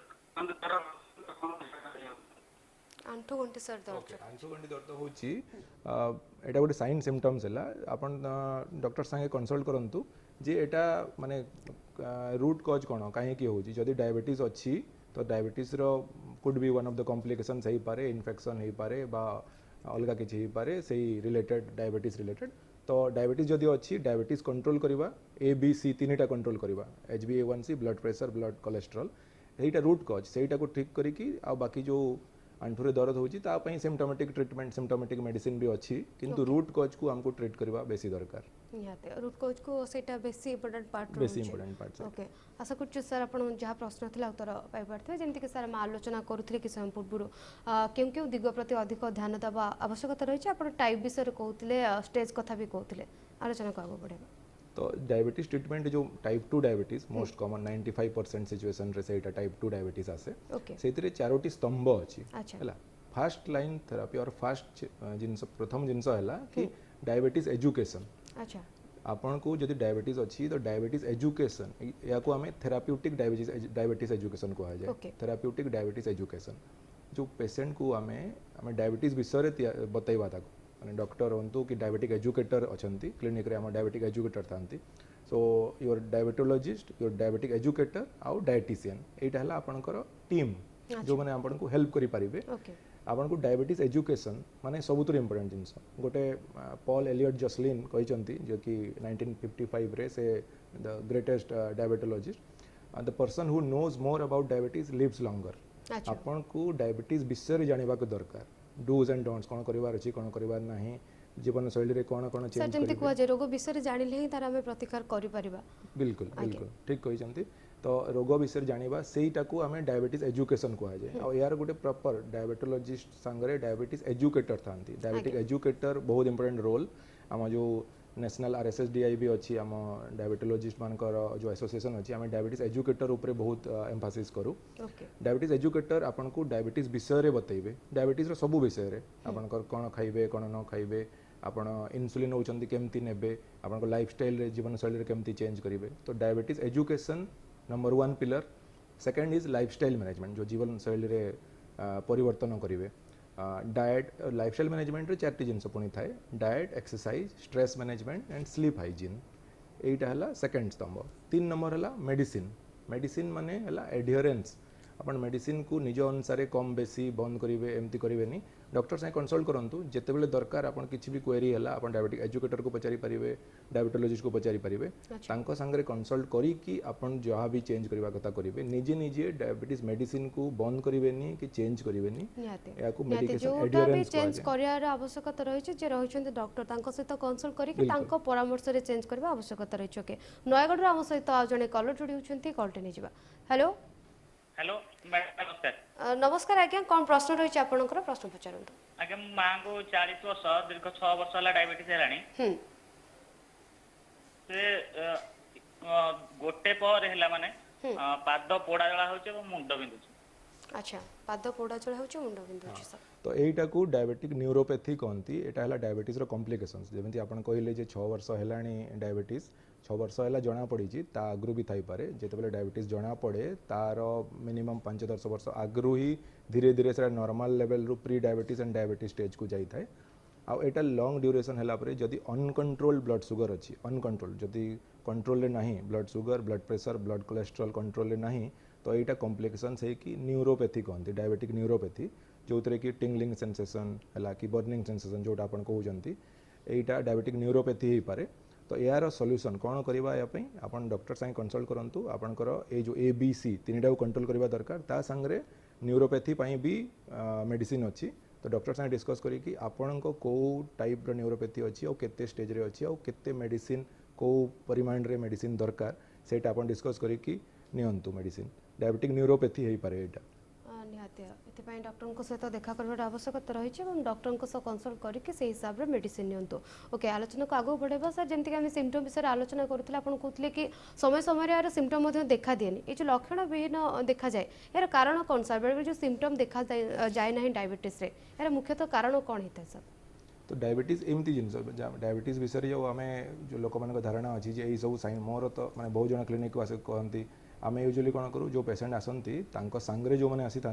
आंठु घंटे सर दर्द आंठु घंटे दर्द होची एटा गोटे साइन सिम्पटम्स हला। आपण डॉक्टर संगे कंसल्ट करंतु जे एटा माने रूट कॉज कोन काहे की होची। जदी डायबिटीज अछि तो डायबिटीज रो could be one of the complications हेई पारे, इन्फेक्शन हेई पारे बा अलगा किछि हेई पारे सेही रिलेटेड डायबिटीज रिलेटेड। तो डायबिटीज जदी अच्छी डायबिटीज कंट्रोल करवा ABC 3टा कंट्रोल करवा, HbA1c, blood pressure, blood cholesterol, एटा रूट कॉज सेटा को ठीक करिकी आ बाकी जो आंठुरे दर्द होची ता पई सिम्पटोमेटिक ट्रीटमेंट, सिम्पटोमेटिक मेडिसिन भी अच्छी, किंतु रूट कॉज को हमको ट्रीट करवा बेसी दरकार। निहाते रूट कॉज को सेटा बेसी इंपोर्टेंट पार्ट बेसी इंपोर्टेंट पार्ट। ओके आशा करछु सर आपण जहाँ प्रश्न थिला उत्तर पाइ पारथिबे। जेमति कि सर हम आलोचना करूथिले कि समय पूर्व क्यों दिग प्रति अधिक ध्यान देवा आवश्यकता रही। आपण टाइप विषय कहूथिले, स्टेज कथा भी कहूथिले, आलोचना को आगो बढ़ेबा। तो डायबिटीज ट्रीटमेंट जो type 2 diabetes most common 95% situation रे सेटा टाइप 2 डायबिटीज आसे। सेतिरे चारोटी स्तंभ अछि हला। फर्स्ट लाइन थेरापी और फर्स्ट जिनस प्रथम जिनस हला कि डायबिटीज एजुकेशन। अच्छा आपन को जदि डायबिटीज अछि तो डायबिटीज एजुकेशन या को हमें थेराप्यूटिक डायबिटीज एजुकेशन को आ जाए। थेराप्यूटिक डायबिटीज एजुकेशन जो पेशेंट को हमें डायबिटीज विषय रे बतैबा ताको माने डॉक्टर होंतु कि डायबिटिक एजुकेटर अछंती क्लिनिक रे हम डायबिटिक एजुकेटर थांती। So your diabetologist, your diabetic educator आउ डायटिशियन एटा हला आपनकर टीम जो माने आपन को हेल्प करि परिबे। आपन को डायबिटीज एजुकेशन माने सबुतर इंपोर्टेंट जिंस गोटे पॉल एलियट जसलिन कहिचंती जो कि 1955 रे से the greatest diabetologist the person who knows more about diabetes lives longer. आपन को डायबिटीज विषय रे जानिबा को दरकार, डूज एंड डोंट्स कोन करिवार अछि कोन करिवार नाही, जीवन शैली रे कोन कोन चेंज करिबा। जंती को जे रोग विषय जानिले ही तार हमें प्रतिकार करि परिबा। बिल्कुल बिल्कुल ठीक कहिचंती। तो रोग विषय जानिबा सेईटा को हमें डायबिटीज एजुकेशन को आ जाए। और यार गोटे प्रॉपर डायबिटोलॉजिस्ट संगरे डायबिटीज एजुकेटर थांती। डायबिटिक एजुकेटर बहुत इंपोर्टेंट रोल। हम जो नेशनल RSSDI भी अच्छी आम डायबिटोलॉजिस्ट मानकर जो एसोसिएशन अच्छी आम डायबिटीज एजुकेटर ऊपर बहुत एम्फासिस करूँ। डायबिटीज एजुकेटर आपन को डायबिटीज विषय रे बतैबे, डायबिटीज रो सब विषय रे आपनकर कोन खाइबे कोन न खाइबे, आपण इंसुलिन होचंती केमती नेबे, आपन को लाइफस्टाइल रे जीवन शैली रे केमती चेंज करिवे। तो diabetes education number 1 pillar. Second is lifestyle management जो जीवन शैली रे परिवर्तन करिवे। डाएट लाइफस्टाइल मैनेजमेंट रे चारटी जिनस पुणी थाए, diet, exercise, stress management and sleep hygiene. एटा हला सेकंड स्तंभ। 3 नंबर हला मेडिसिन। मेडिसिन माने हला एडहेरेंस। अपन मेडिसिन को निज अनुसार कम बेसी बंद करेंगे एमती करेंगे। डॉक्टर से कंसल्ट करंतु जेतेबेले दरकार अपन किछि भी क्वेरी हला अपन डायबिटिक एजुकेटर को पचारि परिबे, डायबिटोलॉजिस्ट को पचारि परिबे। तांको संगे कंसल्ट करी कि अपन जहाँ भी चेंज करबा कथा करिवे। निजे निजे डायबिटीज मेडिसिन को बंद करिवेनी कि चेंज करिवेनी, या को मेडिकेशन एडहेरेंस चेंज करियार आवश्यकता रही छै जे रहि छथि डॉक्टर तांको सहित कंसल्ट करी कि तांको परामर्श रे चेंज करबा आवश्यकता रहि छै। नयगढ़ रो हम सहित आ जने कॉलर जोडी होछंती, कॉलटे नै जिबा। हेलो हेलो मैडम नमस्कार। नमस्कार आज्ञा, कौन प्रश्न रही आपनकर प्रश्न पचारंतु। आज्ञा मो मां को 40 वर्ष दीर्घ 6 वर्ष हला डायबिटीज हेलानी। से गोटे पर हेला माने पाद पोड़ा जळा होचे और मुंड बिंदुची। अच्छा पाद पोड़ा जळा होचे मुंड बिंदुची सर। तो एटा को डायबिटिक न्यूरोपैथी कहती। एटा हला डायबिटीज रो कॉम्प्लिकेशंस जेमति आपण कहले जे 6 वर्ष हेलानी डायबिटीज 6 वर्ष है जना पड़ी ता आगु भी थी पारे। जितेबाला डायबिटीज जना पड़े तार मिनिमम 5-10 वर्ष आगु ही धीरे धीरे से नॉर्मल लेवल रु pre diabetes and diabetes stage को जाई थाए। आ एटा लॉन्ग ड्यूरेशन है परे जदि अनकंट्रोल ब्लड सुगर अच्छी अनकंट्रोल जदि कंट्रोल रे नहीं blood sugar blood pressure blood cholesterol control रे नहीं तो यहाँ कॉम्प्लिकेशंस है कि न्यूरोपैथी कहते डायबिटिक न्यूरोपैथी जो कि टिंगलिंग सेंसेशन है कि बर्निंग सेंसेशन जोटा आपन कहउजंती एटा डायबिटिक न्यूरोपैथी हो पारे। तो यार सॉल्यूशन कौन करवा यापी आपन डॉक्टर संगे कंसल्ट करंतु आपनकर ए जो ABC तीनटा को कंट्रोल करवा दरकार ता संगे न्यूरोपैथी पई भी मेडिसिन अच्छी। तो डॉक्टर संगे डिस्कस करी कि आपन को को टाइप रो न्यूरोपैथी अच्छी और केते स्टेज रे अच्छी और केते मेडिसिन को परिमाण रे मेडिसिन दरकार सेटा आपन डिस्कस करी कि नियंतु मेडिसिन डायबिटिक न्यूरोपैथी हो पारे। एटा निहाती एथपाई डॉक्टर सहित देखा कर आवश्यकता रही है डॉक्टर कंसल्ट करके से हिसाब से मेडिसिन नियंतु। ओके आलोचना को आगू बढ़ेबा सर जमती आम सिम्पटम विषय आलोचना करूँ आप कहते कि समय समय यार सिम्पटम देखा दिए ये जो लक्षण विहीन देखा जाए यार कारण कौन सर बेले जो सिम्पटम देखा जाए ना डायबिटीज यार मुख्यतः कारण कौन होता है सर? तो डायबिटीज एमती जिनस डायबिटीज विषय जो आम जो लोक मान धारणा अच्छी यही सब साइन मोर तो मैंने बहुत जन क्लिनिक को आस कहती आम यूजुअली कौन करूँ जो पेशेंट आसती सांगे जो मैंने आसी था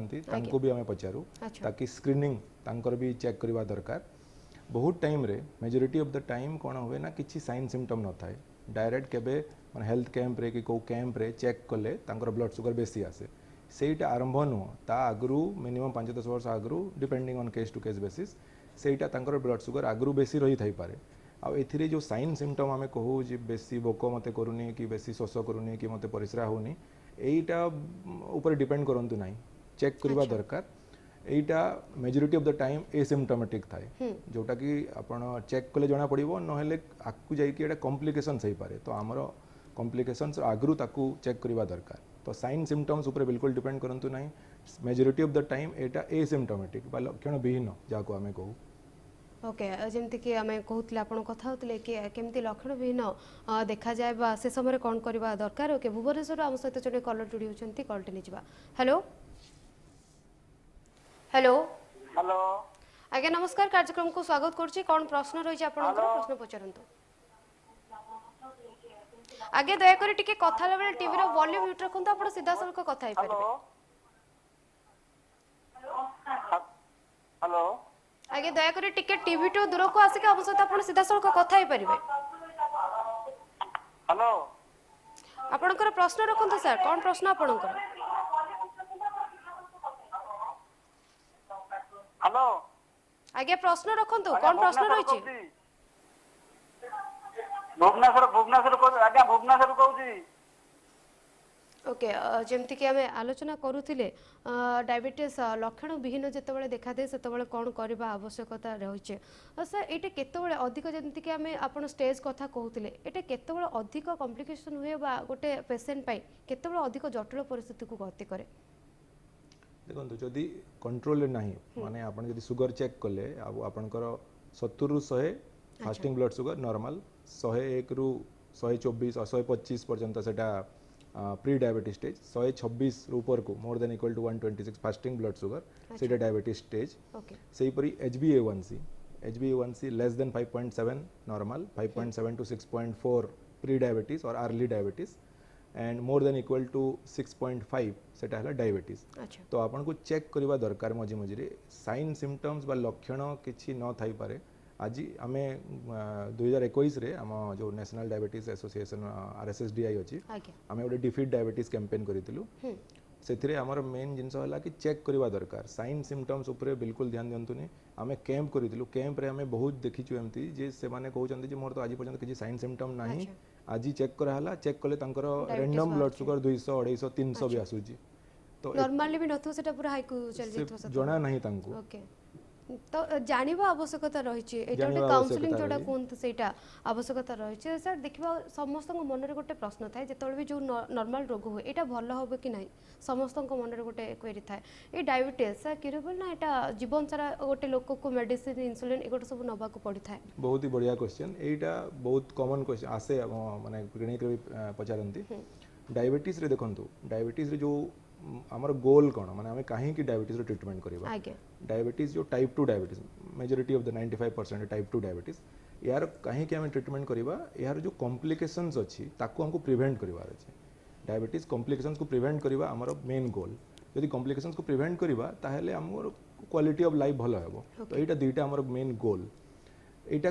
भी आम पचारू ताकि स्क्रीनिंग तांकर भी चेक करवा दरकार। बहुत टाइम रे मेजोरिटी ऑफ द टाइम कौन हुए ना किसी साइन सिम्पटम न थाए डायरेक्ट केबे माने हेल्थ कैंप रे कि को कैंप रे चेक कले तांकर ब्लड शुगर बेसी आसे सेटा आरंभ नुह ता आगु मिनिमम 5-10 वर्ष आगु depending on case to case basis सेटा तांकर ब्लड शुगर आगु बेसी रही थाई पारे। आ एथिरे जो साइन सिम्पटम आम कहूँ जे बेसी भोक मते करूनी कि बेसी शोष करूनी कि मते परिस्रा होनी एटा ऊपर डिपेंड करंतु नाही चेक करबा दरकार। एटा मेजोरिटी ऑफ द टाइम एसिम्पटोमेटिक थाए जोटा कि आपण चेक कले जना पड़िबो नहेले आकु जाई कि एटा कॉम्प्लिकेशंस होई पारे। तो हमर कॉम्प्लिकेशंस आगु ताकू चेक करबा दरकार। तो साइन सिम्पटम्स ऊपर बिल्कुल डिपेंड करंतु नाही मेजोरिटी ऑफ द टाइम एटा एसिम्पटोमेटिक बा लक्षण विहीन जाको आमे कहू। ओके जमती कि आम कहते आप कथा होते कि केमती लक्षण विहीन देखा जाए से समय कौन करवा दरकार। ओके भुवनेश्वर आम सहित जड़े कलर जोड़ी होती कलटे नहीं जा। हेलो हेलो हेलो आज्ञा नमस्कार कार्यक्रम को स्वागत करुच्ची कौन प्रश्न रही प्रश्न पचारतु आगे दयाकोरी टिके कथा बेले टीवी रो वॉल्यूम म्यूट रखु आप सीधा सड़क कथा ही पारे। हेलो आगे दयाकोरी टिके टीवी टू दूर को आसिक हम सहित आप सीधा सड़क कथा ही पारे। हेलो आपनकर प्रश्न रखु सर कौन प्रश्न आपनकर? हेलो आगे प्रश्न रखु कौन प्रश्न रही? भुवनेश्वर भुवनेश्वर को आज्ञा भुवनेश्वर कहूची। ओके जमती कि आम आलोचना करूथिले डायबिटीज लक्षण विहीन जितेबाला देखा दे सेतेबाला कौन करबा आवश्यकता रही है। सर ये केतेबाला अधिक जमती कि आम आपण स्टेज कथा कहूथिले एटा केतेबाला अधिक कॉम्प्लिकेशन हुए बा गोटे पेशेंट पाई केतेबाला अधिक जटिल परिस्थिति को गति करे? देखो जदि कंट्रोल नहीं माने आपण जदि शुगर चेक कले आपनकर 70 रु 100 फास्टिंग ब्लड शुगर नॉर्मल 101 रु 124 और 125 पर्यंत सेटा प्री डायबिटीज स्टेज 126 ऊपर को more than equal to 126 fasting blood sugar सेटा डायबिटीज स्टेज। सेही परी HbA1c less than 5.7 normal 5.7 to 6.4 pre diabetes और early diabetes and more than equal to 6.5 सेटा है डायबिटीज। तो आपन को चेक करबा दरकार मझे मझे साइन सिम्पटम्स बा लक्षण किछि न थाई पारे। आज आम 2021 रे आम जो नेशनल डायबिटीज एसोसिएशन RSSDI अच्छी आम गोटे डिफीट डायबिटीज कैंपेन करूँ से आमर मेन जिनस है कि चेक करवा दरकार साइन सिम्पटम्स उपर बिल्कुल ध्यान दिंतुनि। आम कैंप करूँ कैंप रे आम बहुत देखीचु एमती जे से माने कहते मोर तो आज पर्यंत किसी साइन सिम्पटम नहीं आज चेक कराला चेक कले रैंडम ब्लड शुगर 200 250 300 भी आसूची तो नॉर्मली भी नथो सेटा पूरा हाई को चल जेतो जना नहीं तांको। ओके तो जानिबा आवश्यकता रही एटा गोटे काउंसलिंग जोटा कोन सेटा आवश्यकता रही सर देखिबा समस्त मन रे गोटे प्रश्न थाए जेतोल भी जो नॉर्मल रोग हुए एटा भलो होबे कि नाही समस्त मन रे गोटे क्वेरी थाए ए डायबिटीज सर क्यूरेबल ना एटा जीवन सारा गोटे लोक को मेडिसिन इंसुलिन एगोटे सब नबा को पड़ी थाए। बहुत ही बढ़िया क्वेश्चन एटा बहुत कॉमन क्वेश्चन आसे माने क्लिनिक रे पचारंती डायबिटीज रे देखंतु डायबिटीज रे जो आमर गोल कौन माने आमे काहे कि डायबिटीज रो ट्रीटमेंट करबा डायबिटीज जो type 2 diabetes majority of the 95% type 2 diabetes यार काहे कि आमे ट्रीटमेंट करबा यार जो कॉम्प्लिकेशंस अछि ताको हमको प्रिवेंट करबार अछि। डायबिटीज कॉम्प्लिकेशंस को प्रिवेंट करबा हमर मेन गोल यदि कॉम्प्लिकेशंस को प्रिवेंट करबा ताहेले हमर क्वालिटी ऑफ लाइफ भलो हेबो। तो एटा दुईटा हमर मेन गोल एटा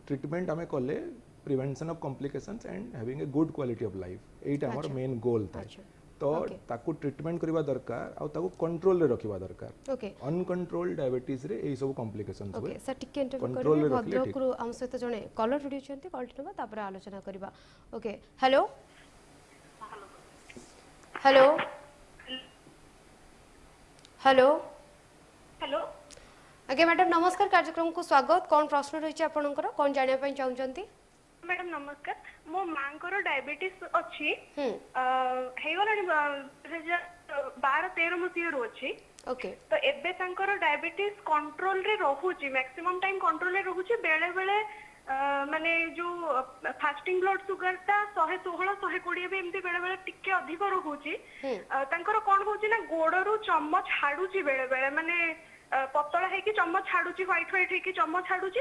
ट्रीटमेंट आमे कले prevention of complications and having a good quality of life एटा हमर मेन गोल था। तो ताकू ट्रीटमेंट करबा दरकार आ ताकू कंट्रोल रे रखिबा दरकार ओके अनकंट्रोल्ड डायबिटीज रे एई सब कॉम्प्लिकेशंस हुए ओके सर टिके इंटरव्यू कंट्रोल करबे रे रखले भद्रक रु हम सहित जने कॉलर जुडी छथि कॉल नबा तापर आलोचना करबा okay hello hello hello hello आगे मैडम नमस्कार कार्यक्रम को स्वागत कौन प्रश्न रही आपनकर कौन जानिया पई चाहउचंती मैडम नमस्कार मो मांकर डायबिटीज अछि हे गलानी 2012-13 मसिया रो अछि ओके तो एबे तांकर डायबिटीज कंट्रोल रे रहूची मैक्सिमम टाइम कंट्रोल रे रहूची बेले बेले माने जो फास्टिंग ब्लड शुगर ता 116 120 भी एमती बेले बेले टिके अधिक रहूची तांकर कोन होची ना गोडरू चम्मच हाडूची बेले बेले माने पतला है कि चम्मच छाड़ुची व्हाइट व्हाइट है कि चम्मच छाड़ुची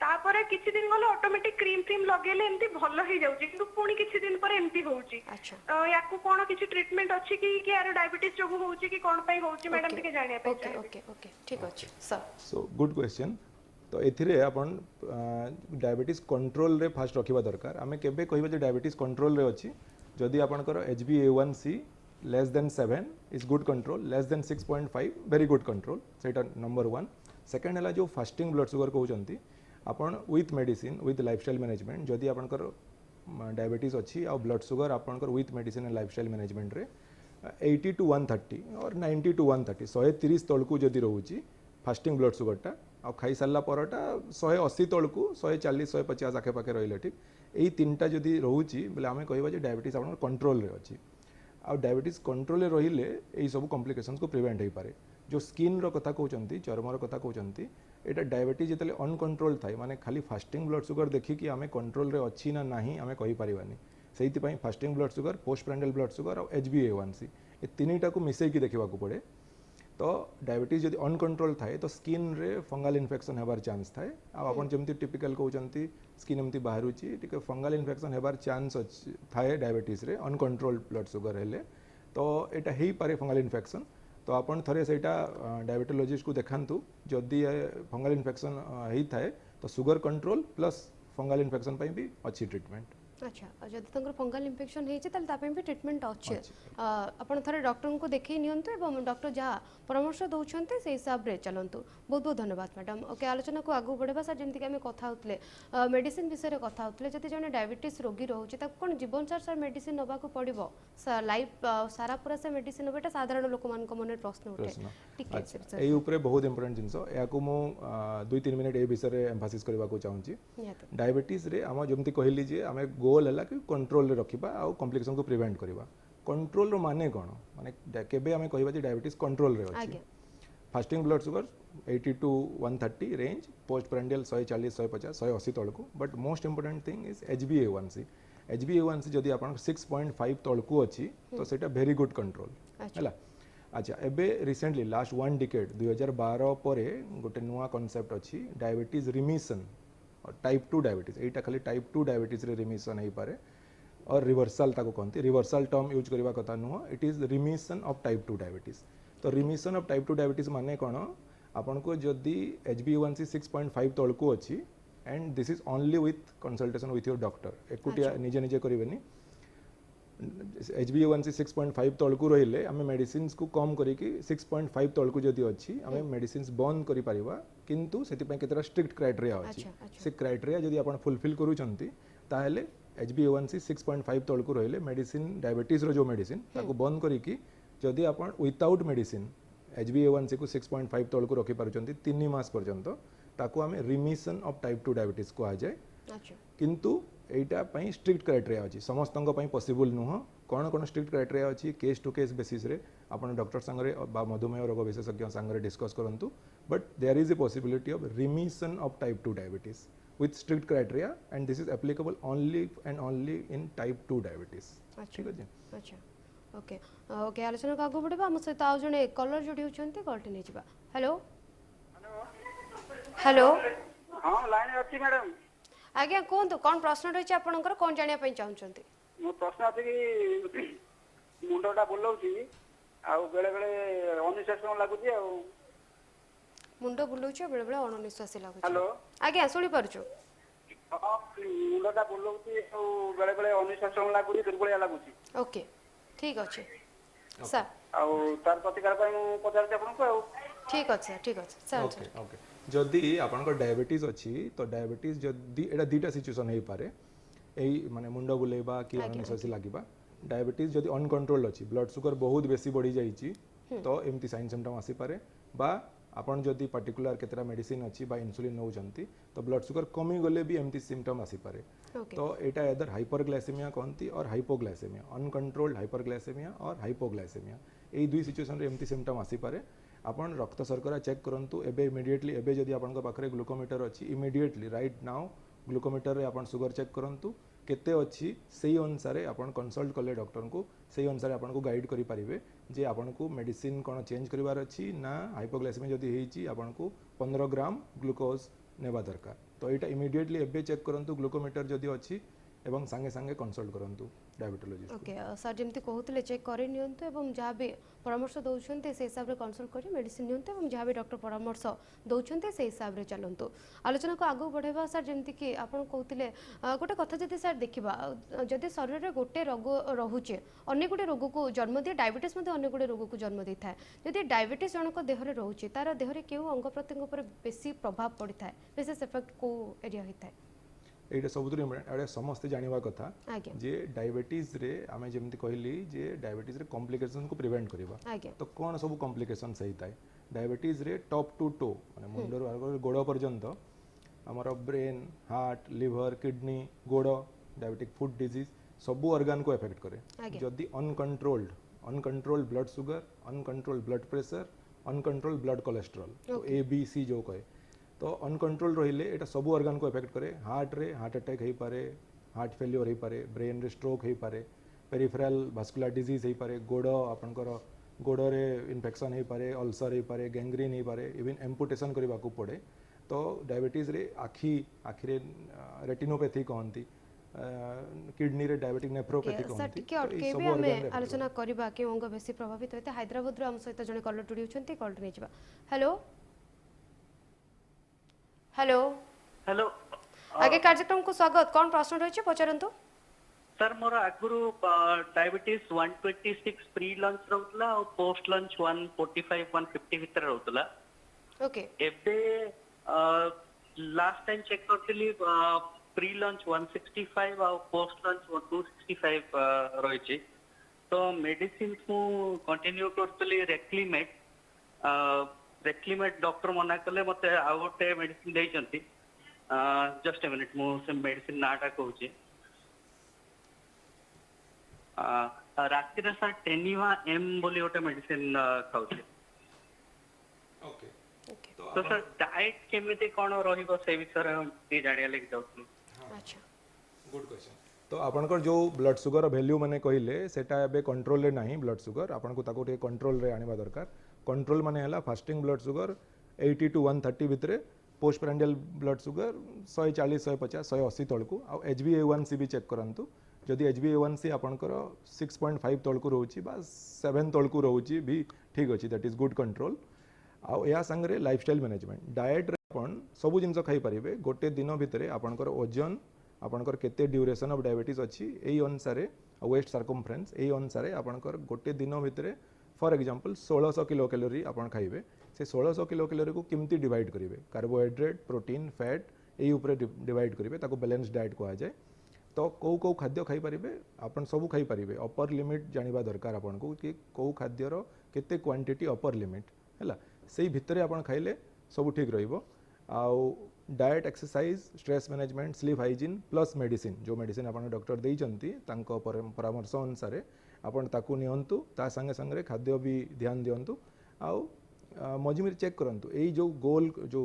तापर किछि दिन गलो ऑटोमेटिक क्रीम क्रीम लगेले एमती भलो ही जाउची किंतु पुनी किछि दिन पर एमती होउची याकू कोन किछि ट्रीटमेंट अछि कि यार डायबिटीज जगु होउची कि कोन पई होउची मैडम टिके जानिया पे ओके ओके ओके ठीक अछि सर सो गुड क्वेश्चन तो एथिरे आपण डायबिटीज कंट्रोल रे फास्ट रखिबा दरकार आमे केबे कहिबा जे डायबिटीज कंट्रोल रे अछि जदि आपनकर HbA1c less than 7 is good control, less than 6.5 very good control. सेटा नंबर 1. सेकंड है जो फास्टिंग ब्लड शुगर कहते आपन with medicine with lifestyle management जदि आपनकर डायबिटीज अच्छी आ ब्लड शुगर आपनकर with medicine and lifestyle management रे 80 to 130 और 90 to 130 130 तलकू जदि रोची फास्टिंग ब्लड शुगरटा आ खाई सारा परटा 180 तलकू 140 150 आखे पाखे रहिले ठीक यही तीनटा जदि रोची बोले आम कहवा डायबिटीज आप कंट्रोल रे अच्छी आ डायबिटीज कंट्रोल रहिले यही सब कॉम्प्लिकेशंस को प्रिवेंट हो पारे जो स्किन रो कथा कहते चर्मर कथा कहते यहाँ डायबिटीज जिते अनकंट्रोल थाए माने खाली फास्टिंग ब्लड शुगर देखिकी आम कंट्रोल रे अच्छी ना नहीं आम कहीपरिवानी से fasting blood sugar post prandial blood sugar और HbA1c ये तीनटा को मिसेकी देखा पड़े तो डायबिटीज जब अनकंट्रोल थाए तो स्किन रे फंगल इन्फेक्शन होबार चांस थाए आपन जमती टिपिकल कहते स्किन एमती बाहर टिके फंगल इन्फेक्शन होबार चांस थाए डायबिटीज रे अनकंट्रोल ब्लड शुगर हेले तो यहाँ हो पारे फंगल इन्फेक्शन तो आपन थरे सेटा डायबिटोलॉजिस्ट को देखांतु जदि फंगल इन्फेक्शन होता है तो sugar control plus fungal infection भी अच्छी ट्रीटमेंट अच्छा जदि तंगर फंगल इन्फेक्शन हेछि तल तापे भी ट्रीटमेंट अछि आपण थरे डॉक्टर को देखै नियंतु एवं डॉक्टर जहाँ परामर्श दउछन्ते से हिसाब रे चलंतु बहुत बहुत धन्यवाद मैडम ओके आलोचना को आगु बढ़ेबा सर जेमति कि हमें कथा होतले मेडिसिन विषय रे कथा होतले जति जने डायबिटीज रोगी रहउछि ता कोन जीवन सार सर मेडिसिन नबा को पड़िबो सर लाइफ सारा पूरा से मेडिसिन नबेटा साधारण लोक मान को मन प्रश्न उठे ठीक है सर एई ऊपर बहुत इंपोर्टेंट जिंस या को मो 2-3 मिनिट ए विषय रे एम्फासिस करबा को चाहूची डायबिटीज रे हम जेमति कहली जे हमें गोल है कि कंट्रोल रे रखिबा आ कॉम्प्लिकेशन को प्रिवेंट करबा कंट्रोल रो माने कोन माने केबे हमें कहबा जे डायबिटीज कंट्रोल रे अछि fasting blood sugar 80 to 130 range post prandial 140 150 180 तलकू but most important thing is HbA1c HbA1c जदि आपण 6.5 तलकू अछि तो सेटा वेरी गुड कंट्रोल हैला अच्छा एबे रिसेंटली लास्ट 1 डिकेड 2012 परे गोटे नुआ कांसेप्ट अछि डायबिटीज रिमिशन और टाइप 2 डायबिटीज एटा खाली टाइप 2 डायबिटीज रे रिमिशन हो पारे और रिवर्सल ताको कहते रिवर्सल टर्म यूज करबा कथा नुह it is remission of type 2 diabetes तो रिमिशन ऑफ टाइप 2 डायबिटीज माने कोन आपन को जदी HbA1c 6.5 तलकू अछि and this is only with consultation with your doctor एकुटिया निजे निजे करिवेनी HbA1c 6.5 तलकू रहिले हमें मेडिसिन्स को कम करिकी 6.5 तलकू जदी अछि हमें मेडिसिन्स बंद करि परिबा किंतु सेति पय केतरा स्ट्रिक्ट क्राइटेरिया अछि से क्राइटेरिया जदी आपण फुलफिल करूचंती ताहेले HbA1c 6.5 तलकू रहिले मेडिसिन डायबिटीज रो जो मेडिसिन ताको बंद करिकी जदी आपण विदाउट मेडिसिन HbA1c को 6.5 तलकू रखि पारुचंती 3 मास पर्यंत ताको हमें रिमिशन ऑफ टाइप 2 डायबिटीज को आ जाए किंतु एटा पई स्ट्रिक्ट क्राइटेरिया अछि समस्तंग पई पॉसिबल नुह कोन कोन स्ट्रिक्ट क्राइटेरिया अछि केस टू केस बेसिस रे आपण डॉक्टर संगरे बा मधुमेह रोग विशेषज्ञ संगरे डिस्कस करंतु but there is a possibility of remission of type 2 diabetes with strict criteria and this is applicable only and only in type 2 diabetes ठीक अछि अच्छा ओके ओके आलोचना का आगु बढ़बा हम सहित आ जने कलर जोडी होचंती कॉल्ट नै जिबा हेलो हेलो हां लाइन अछि मैडम आज्ञा कोन कोन प्रश्न रहि आपनकर कोन जानिया पय चाहउचंती मो प्रश्न अछि कि मुंडटा बोलौची आ बेले बेले अनिश्वास लागुची आ मुंड बुलौछ बेले बेले अनिश्वासी लागुछ हेलो आज्ञा सुनि परछु मुंडटा बुलौची बेले बेले अनिश्वास लागुची दुर्बलिया लागुची ओके ठीक अछि सर आउ तार प्रतिकार पई मु पचारते आपन को ठीक अछि सर ओके ओके जदि आपनकर डायबिटीज अछि तो डायबिटीज जदि एटा दीटा सिचुएशन हे पारे एई माने मुंडो बुलेबा कि अनिश्वासी लागिबा डायबिटीज जदि अनकंट्रोल अछि ब्लड शुगर बहुत बेसी बढ़ी जाइछि तो एमती साइन सिम्पटम आसी पारे बा आपण जदि पर्टिकुलर केतरा मेडिसिन अछि बा इंसुलिन नउचंती तो ब्लड शुगर कमी गले भी एमती सिम्पटम आसी पारे तो एटा एदर हाइपरग्लाइसेमिया कहंती और हाइपोग्लाइसेमिया अनकंट्रोल्ड हाइपरग्लाइसेमिया और हाइपोग्लाइसेमिया एई दुई सिचुएशन रे एमती सिम्पटम आसी पारे आपण रक्त शर्करा चेक करंतु एबे इमीडिएटली एबे जदि आपण पाखरे ग्लूकोमीटर अछि इमीडिएटली राइट नाउ ग्लूकोमीटर रे आपण शुगर चेक करंतु केते अछि सेही अनुसार आपण कंसल्ट कले डॉक्टर को सेही अनुसार आपण को गाइड करि परिबे जे आपण को मेडिसिन कोन चेंज करिवार अछि ना हाइपोग्लाइसेमिया जदि हेछि आपण को 15 ग्राम ग्लूकोज नेबा दरकार तो एटा इमीडिएटली एबे चेक करंतु ग्लूकोमीटर जदि अछि एवं संगे संगे कंसल्ट करंतु डायबिटोलॉजिस्ट ओके सर जेमती कहूले चेक कर नियंतु एवं जहाँ भी परामर्श दौरान से हिसाब से कंसल्ट कर मेडिसिन नियंतु एवं जहाँ भी डॉक्टर परामर्श दौरान से हिसाब से चलतु आलोचना को आगू बढ़ेबा सर जेमती कि आपण कहते गोटे कथा जदि सर देखा जदि शरीर में गोटे रोग रोचे अनेक गुटे रोग को जन्म दिए डायबिटीज अन्य गुटे रोग को जन्म दे था जदि डायबिटीज जनक देहरे रोचे तार देहरे केउ अंग प्रत्यंग पर बेसी प्रभाव पड़ता है विशेष इफेक्ट को एरिया होता है एटा सबुतु इम्पोर्टेंट समस्त जानिबा कथा जे डायबिटीज रे आमे जेमति कहली जे डायबिटीज रे कॉम्प्लिकेशन को प्रिवेंट करबा तो कोन सब कॉम्प्लिकेशन सही थाए डायबिटीज रे टॉप टू टो माने मुंडर आगर गोड़ पर्यंत हमर ब्रेन हार्ट लिवर किडनी गोड़ डायबिटिक फुट डिजीज सब ऑर्गन को इफेक्ट करे जदि uncontrolled blood sugar uncontrolled blood pressure uncontrolled blood cholesterol तो ए बी सी जो कहे तो अनकंट्रोल रहिले एटा सब ऑर्गन को इफेक्ट करे हार्ट रे हार्ट अटैक हे पारे हार्ट फेल्योर हे पारे ब्रेन रे स्ट्रोक हे पारे पेरिफेरल वास्कुलर डिजीज हे पारे गोड़ आपनकर गोड़ रे इन्फेक्शन हे पारे अल्सर हे पारे गैंग्रीन हे पारे इवन एम्पुटेशन करबा को पड़े तो डायबिटीज रे आखी रे रेटिनोपैथी कहंती किडनी रे डायबिटिक नेफ्रोपैथी कहंती के अटकेबे हमें आलोचना करबा के अंग बेसी प्रभावित होते हैदराबाद रो हम सहित जने कॉलर टुडी होचंती कॉल नै जबा हेलो हेलो हेलो आगे कार्यक्रम को स्वागत कौन प्रश्न रही पचारंतु सर मोर आगुरु डायबिटीज 126 प्री लंच रहउतला और पोस्ट लंच 145 150 भीतर रहउतला ओके एबे लास्ट टाइम चेक करथिली प्री लंच 165 और पोस्ट लंच 265 रहिछि तो मेडिसिन को कंटिन्यू करथिली रेक्लिमेट डॉक्टर मना कले मते आ गोटे मेडिसिन देइचंती जस्ट ए मिनिट मु से मेडिसिन नाटा कहूची राति रे सर टेनिवा एम बोली गोटे मेडिसिन खाउची ओके तो सर डाइट केमिति कोन रहिबो से विषय रे जानिया लागि जाउथि अच्छा गुड क्वेश्चन तो आपनकर जो ब्लड शुगर वैल्यू माने कहिले सेटा एबे कंट्रोल रे नाही ब्लड शुगर आपन को ताको टे कंट्रोल रे आनिबा दरकार कंट्रोल माने हला फास्टिंग ब्लड शुगर 80 टू 130 भितरे पोस्ट प्रांडियल ब्लड शुगर 140 150 180 तळकू आ HbA1c भी चेक करंतु जदि HbA1c आपनकर 6.5 तळकू रहउची बा 7 तळकू रहउची भी ठीक अछि दैट इज गुड कंट्रोल आ या संगरे लाइफस्टाइल मैनेजमेंट डाइट रे आपण सब जिंस खाई परिबे गोटे दिन भितरे आपनकर ओजन आपनकर केते ड्यूरेशन ऑफ डायबिटीज अछि एई अनुसार वेस्ट सर्कमफ्रेंस एई अनुसार आपनकर गोटे दिन भितरे फॉर एग्जांपल 1600 किलो कैलोरी आपण खाइबे से 1600 किलो कैलोरी को किमती डिवाइड करिवे कार्बोहाइड्रेट प्रोटीन फैट एई ऊपर डिवाइड करिवे ताको बैलेंस डाइट को आ जाए तो कौ खाद्य खाई परिबे आपण सब खाई परिबे अपर लिमिट जानिबा दरकार आपण को कि कौ खाद्यर केते क्वांटिटी अपर लिमिट हैला सेई भितरे आपण खाइले सब ठीक रहिबो आउ diet exercise stress management sleep hygiene plus medicine जो मेडिसिन आपण डॉक्टर देइचंती तांको परामर्श अनुसार आपण ताकू नियंतु ता संगे संगे खाद्य भी ध्यान दियंतु आउ मझिमझि चेक करंतु एई जो गोल जो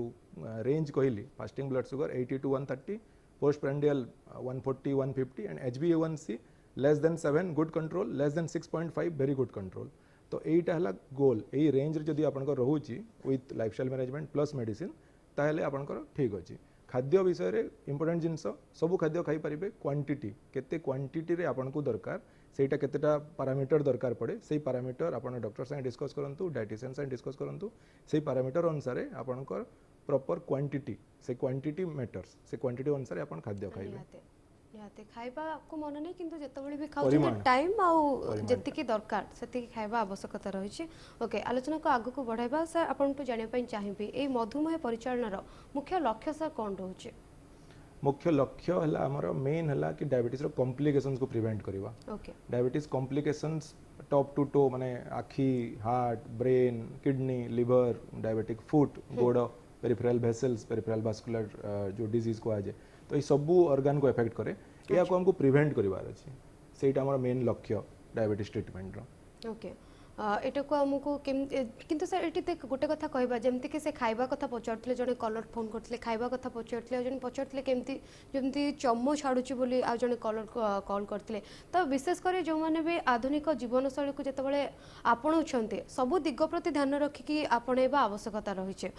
रेंज कहली fasting blood sugar 80 to 130 post prandial 140 150 and HbA1c less than 7 good control less than 6.5 very good control तो एटा हला गोल एई रेंज रे जदी आपन को रहउची with lifestyle management plus medicine ताहले आपन को ठीक अछि खाद्य विषय रे इंपोर्टेंट जिंस सब खाद्य खाई परिबे क्वांटिटी केते क्वांटिटी रे आपन को दरकार सेटा केतेटा पैरामीटर दरकार पड़े से पैरामीटर आपन डॉक्टर से डिस्कस करंतु डायटिशियन से डिस्कस करंतु से पैरामीटर अनुसार आपन को प्रॉपर क्वांटिटी से क्वांटिटी मैटर्स से क्वांटिटी अनुसार आपन खाद्य खाइबे निहाती खाइबा को मन नहीं किंतु जेतबेले भी खाउ टाइम आउ जेतिकी दरकार सेतिकी खाइबा आवश्यकता रही। ओके आलोचना को आगु को बढ़ाइबा सर आपन तो जानिया पई चाहिबी ए मधुमेह परिचालनार मुख्य लक्ष्य सर कोन रहउचे? मुख्य लक्ष्य है आमर मेन है कि डायबिटीज रो कॉम्प्लिकेशंस को प्रिवेंट करवा। Okay diabetes complications top two टो माने आखी heart brain kidney liver diabetic foot गोड़ पेरिफेरल वेसल्स पेरिफेरल वास्कुलर जो डिजीज को आजे तो ये सबू ऑर्गन को इफेक्ट करे या को हमको प्रिवेंट करिवार अछि सेटा हमर मेन लक्ष्य डायबिटीज ट्रीटमेंट रो। ओके एटा को हमको किंतु सर एटी देख गोटे कथा कहबा जेमति कि से खाइबा कथा पचारथले जने कलर फोन करथले खाइबा कथा पचारथले जने पचारथले केमति जेमति चम्मो छाडुची बोली आ जने कलर कॉल करथले तो विशेष करे जो माने भी आधुनिक जीवन शैली को जतबेले आपण छन्ते सब दिग प्रति ध्यान रखी कि आपणेबा आवश्यकता रही छे।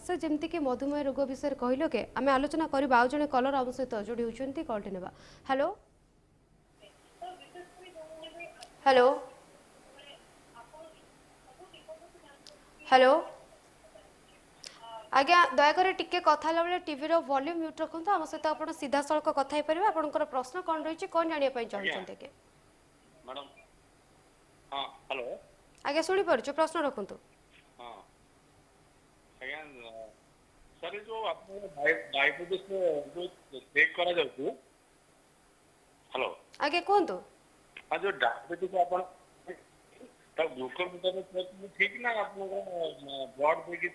सर जेमति कि मधुमेह रोग विषय कहलो के आमे आलोचना करबा आ जने कलर हम सहित जोडी होचंती कॉल नेबा। हेलो हेलो हेलो आज्ञा दयाकर टिके कथा बेले टीवी रो वॉल्यूम म्यूट रखु आम सहित आप सीधा सड़क कथा ही पारे आपनकर प्रश्न कौन रही कौन जानिया पई चाहछन्ते के मैडम हां हेलो आज्ञा सुनी परछु प्रश्न रखु। हां आज्ञा सर जो आपन डायबिटीज जो चेक करा जाउछु हेलो आज्ञा कोंतो आ जो डायबिटीज आपन ग्लूकोमीटर ठीक ना ब्लड देखि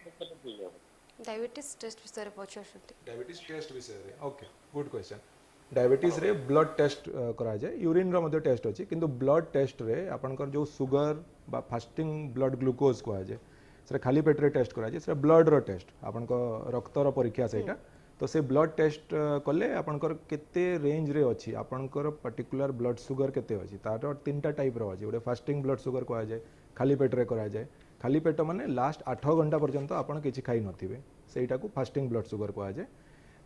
डायबिटीज टेस्ट विषय पचारछन्ते डायबिटीज टेस्ट विषय रे ओके गुड क्वेश्चन। डायबिटीज रे ब्लड टेस्ट करा जाए यूरिन रो मध्ये टेस्ट अछि किंतु ब्लड टेस्ट रे आपनकर जो सुगर बा फास्टिंग ब्लड ग्लूकोज को आजे से खाली पेट रे टेस्ट करा जाए से ब्लड रो टेस्ट आपनकर रक्त रो परीक्षा सेटा तो से ब्लड टेस्ट कले आपनकर केते रेंज रे अछि आपनकर पर्टिकुलर ब्लड सुगर केते अछि तार तीनटा टाइप रो अछि ओडे फास्टिंग ब्लड सुगर को आ जाए खाली पेट रे करा जाए खाली पेट माने लास्ट 8 घंटा पर्यंत आपण किछि खाई नथिबे सेटा को फास्टिंग ब्लड सुगर को आ जाए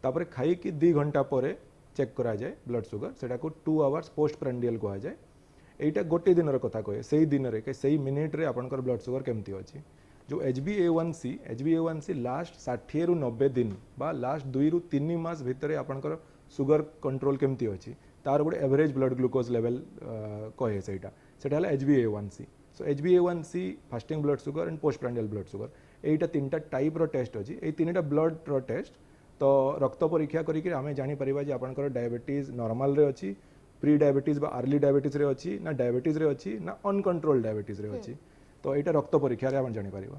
तापर खाई कि 2 घंटा परे चेक करा जाए ब्लड सुगर सेटा को 2 आवर्स पोस्ट प्रेंडियल को आ जाए एटा गोटे दिन रो कथा कहे सेही दिन रे के सेही मिनिट रे आपनकर ब्लड सुगर केमती अछि जो HbA1c लास्ट 60 रु 90 दिन बा लास्ट 2 रु 3 मास भितरे आपनकर सुगर कंट्रोल केमती अछि तार गोटे एवरेज ब्लड ग्लूकोज लेवल कहे सेटा हला HbA1c so HbA1c fasting blood sugar and post prandial blood sugar एटा तीनटा टाइप रो टेस्ट अछि ए तीनटा ब्लड रो टेस्ट तो रक्त परीक्षा करी के आमे जानि परिबा जे आपनकर डायबिटीज नॉर्मल रे अछि प्री डायबिटीज बा अर्ली डायबिटीज रे अछि ना डायबिटीज रे अछि ना अनकंट्रोल्ड डायबिटीज रे अछि तो एटा रक्त परीक्षा रे आपण जानि परिबा।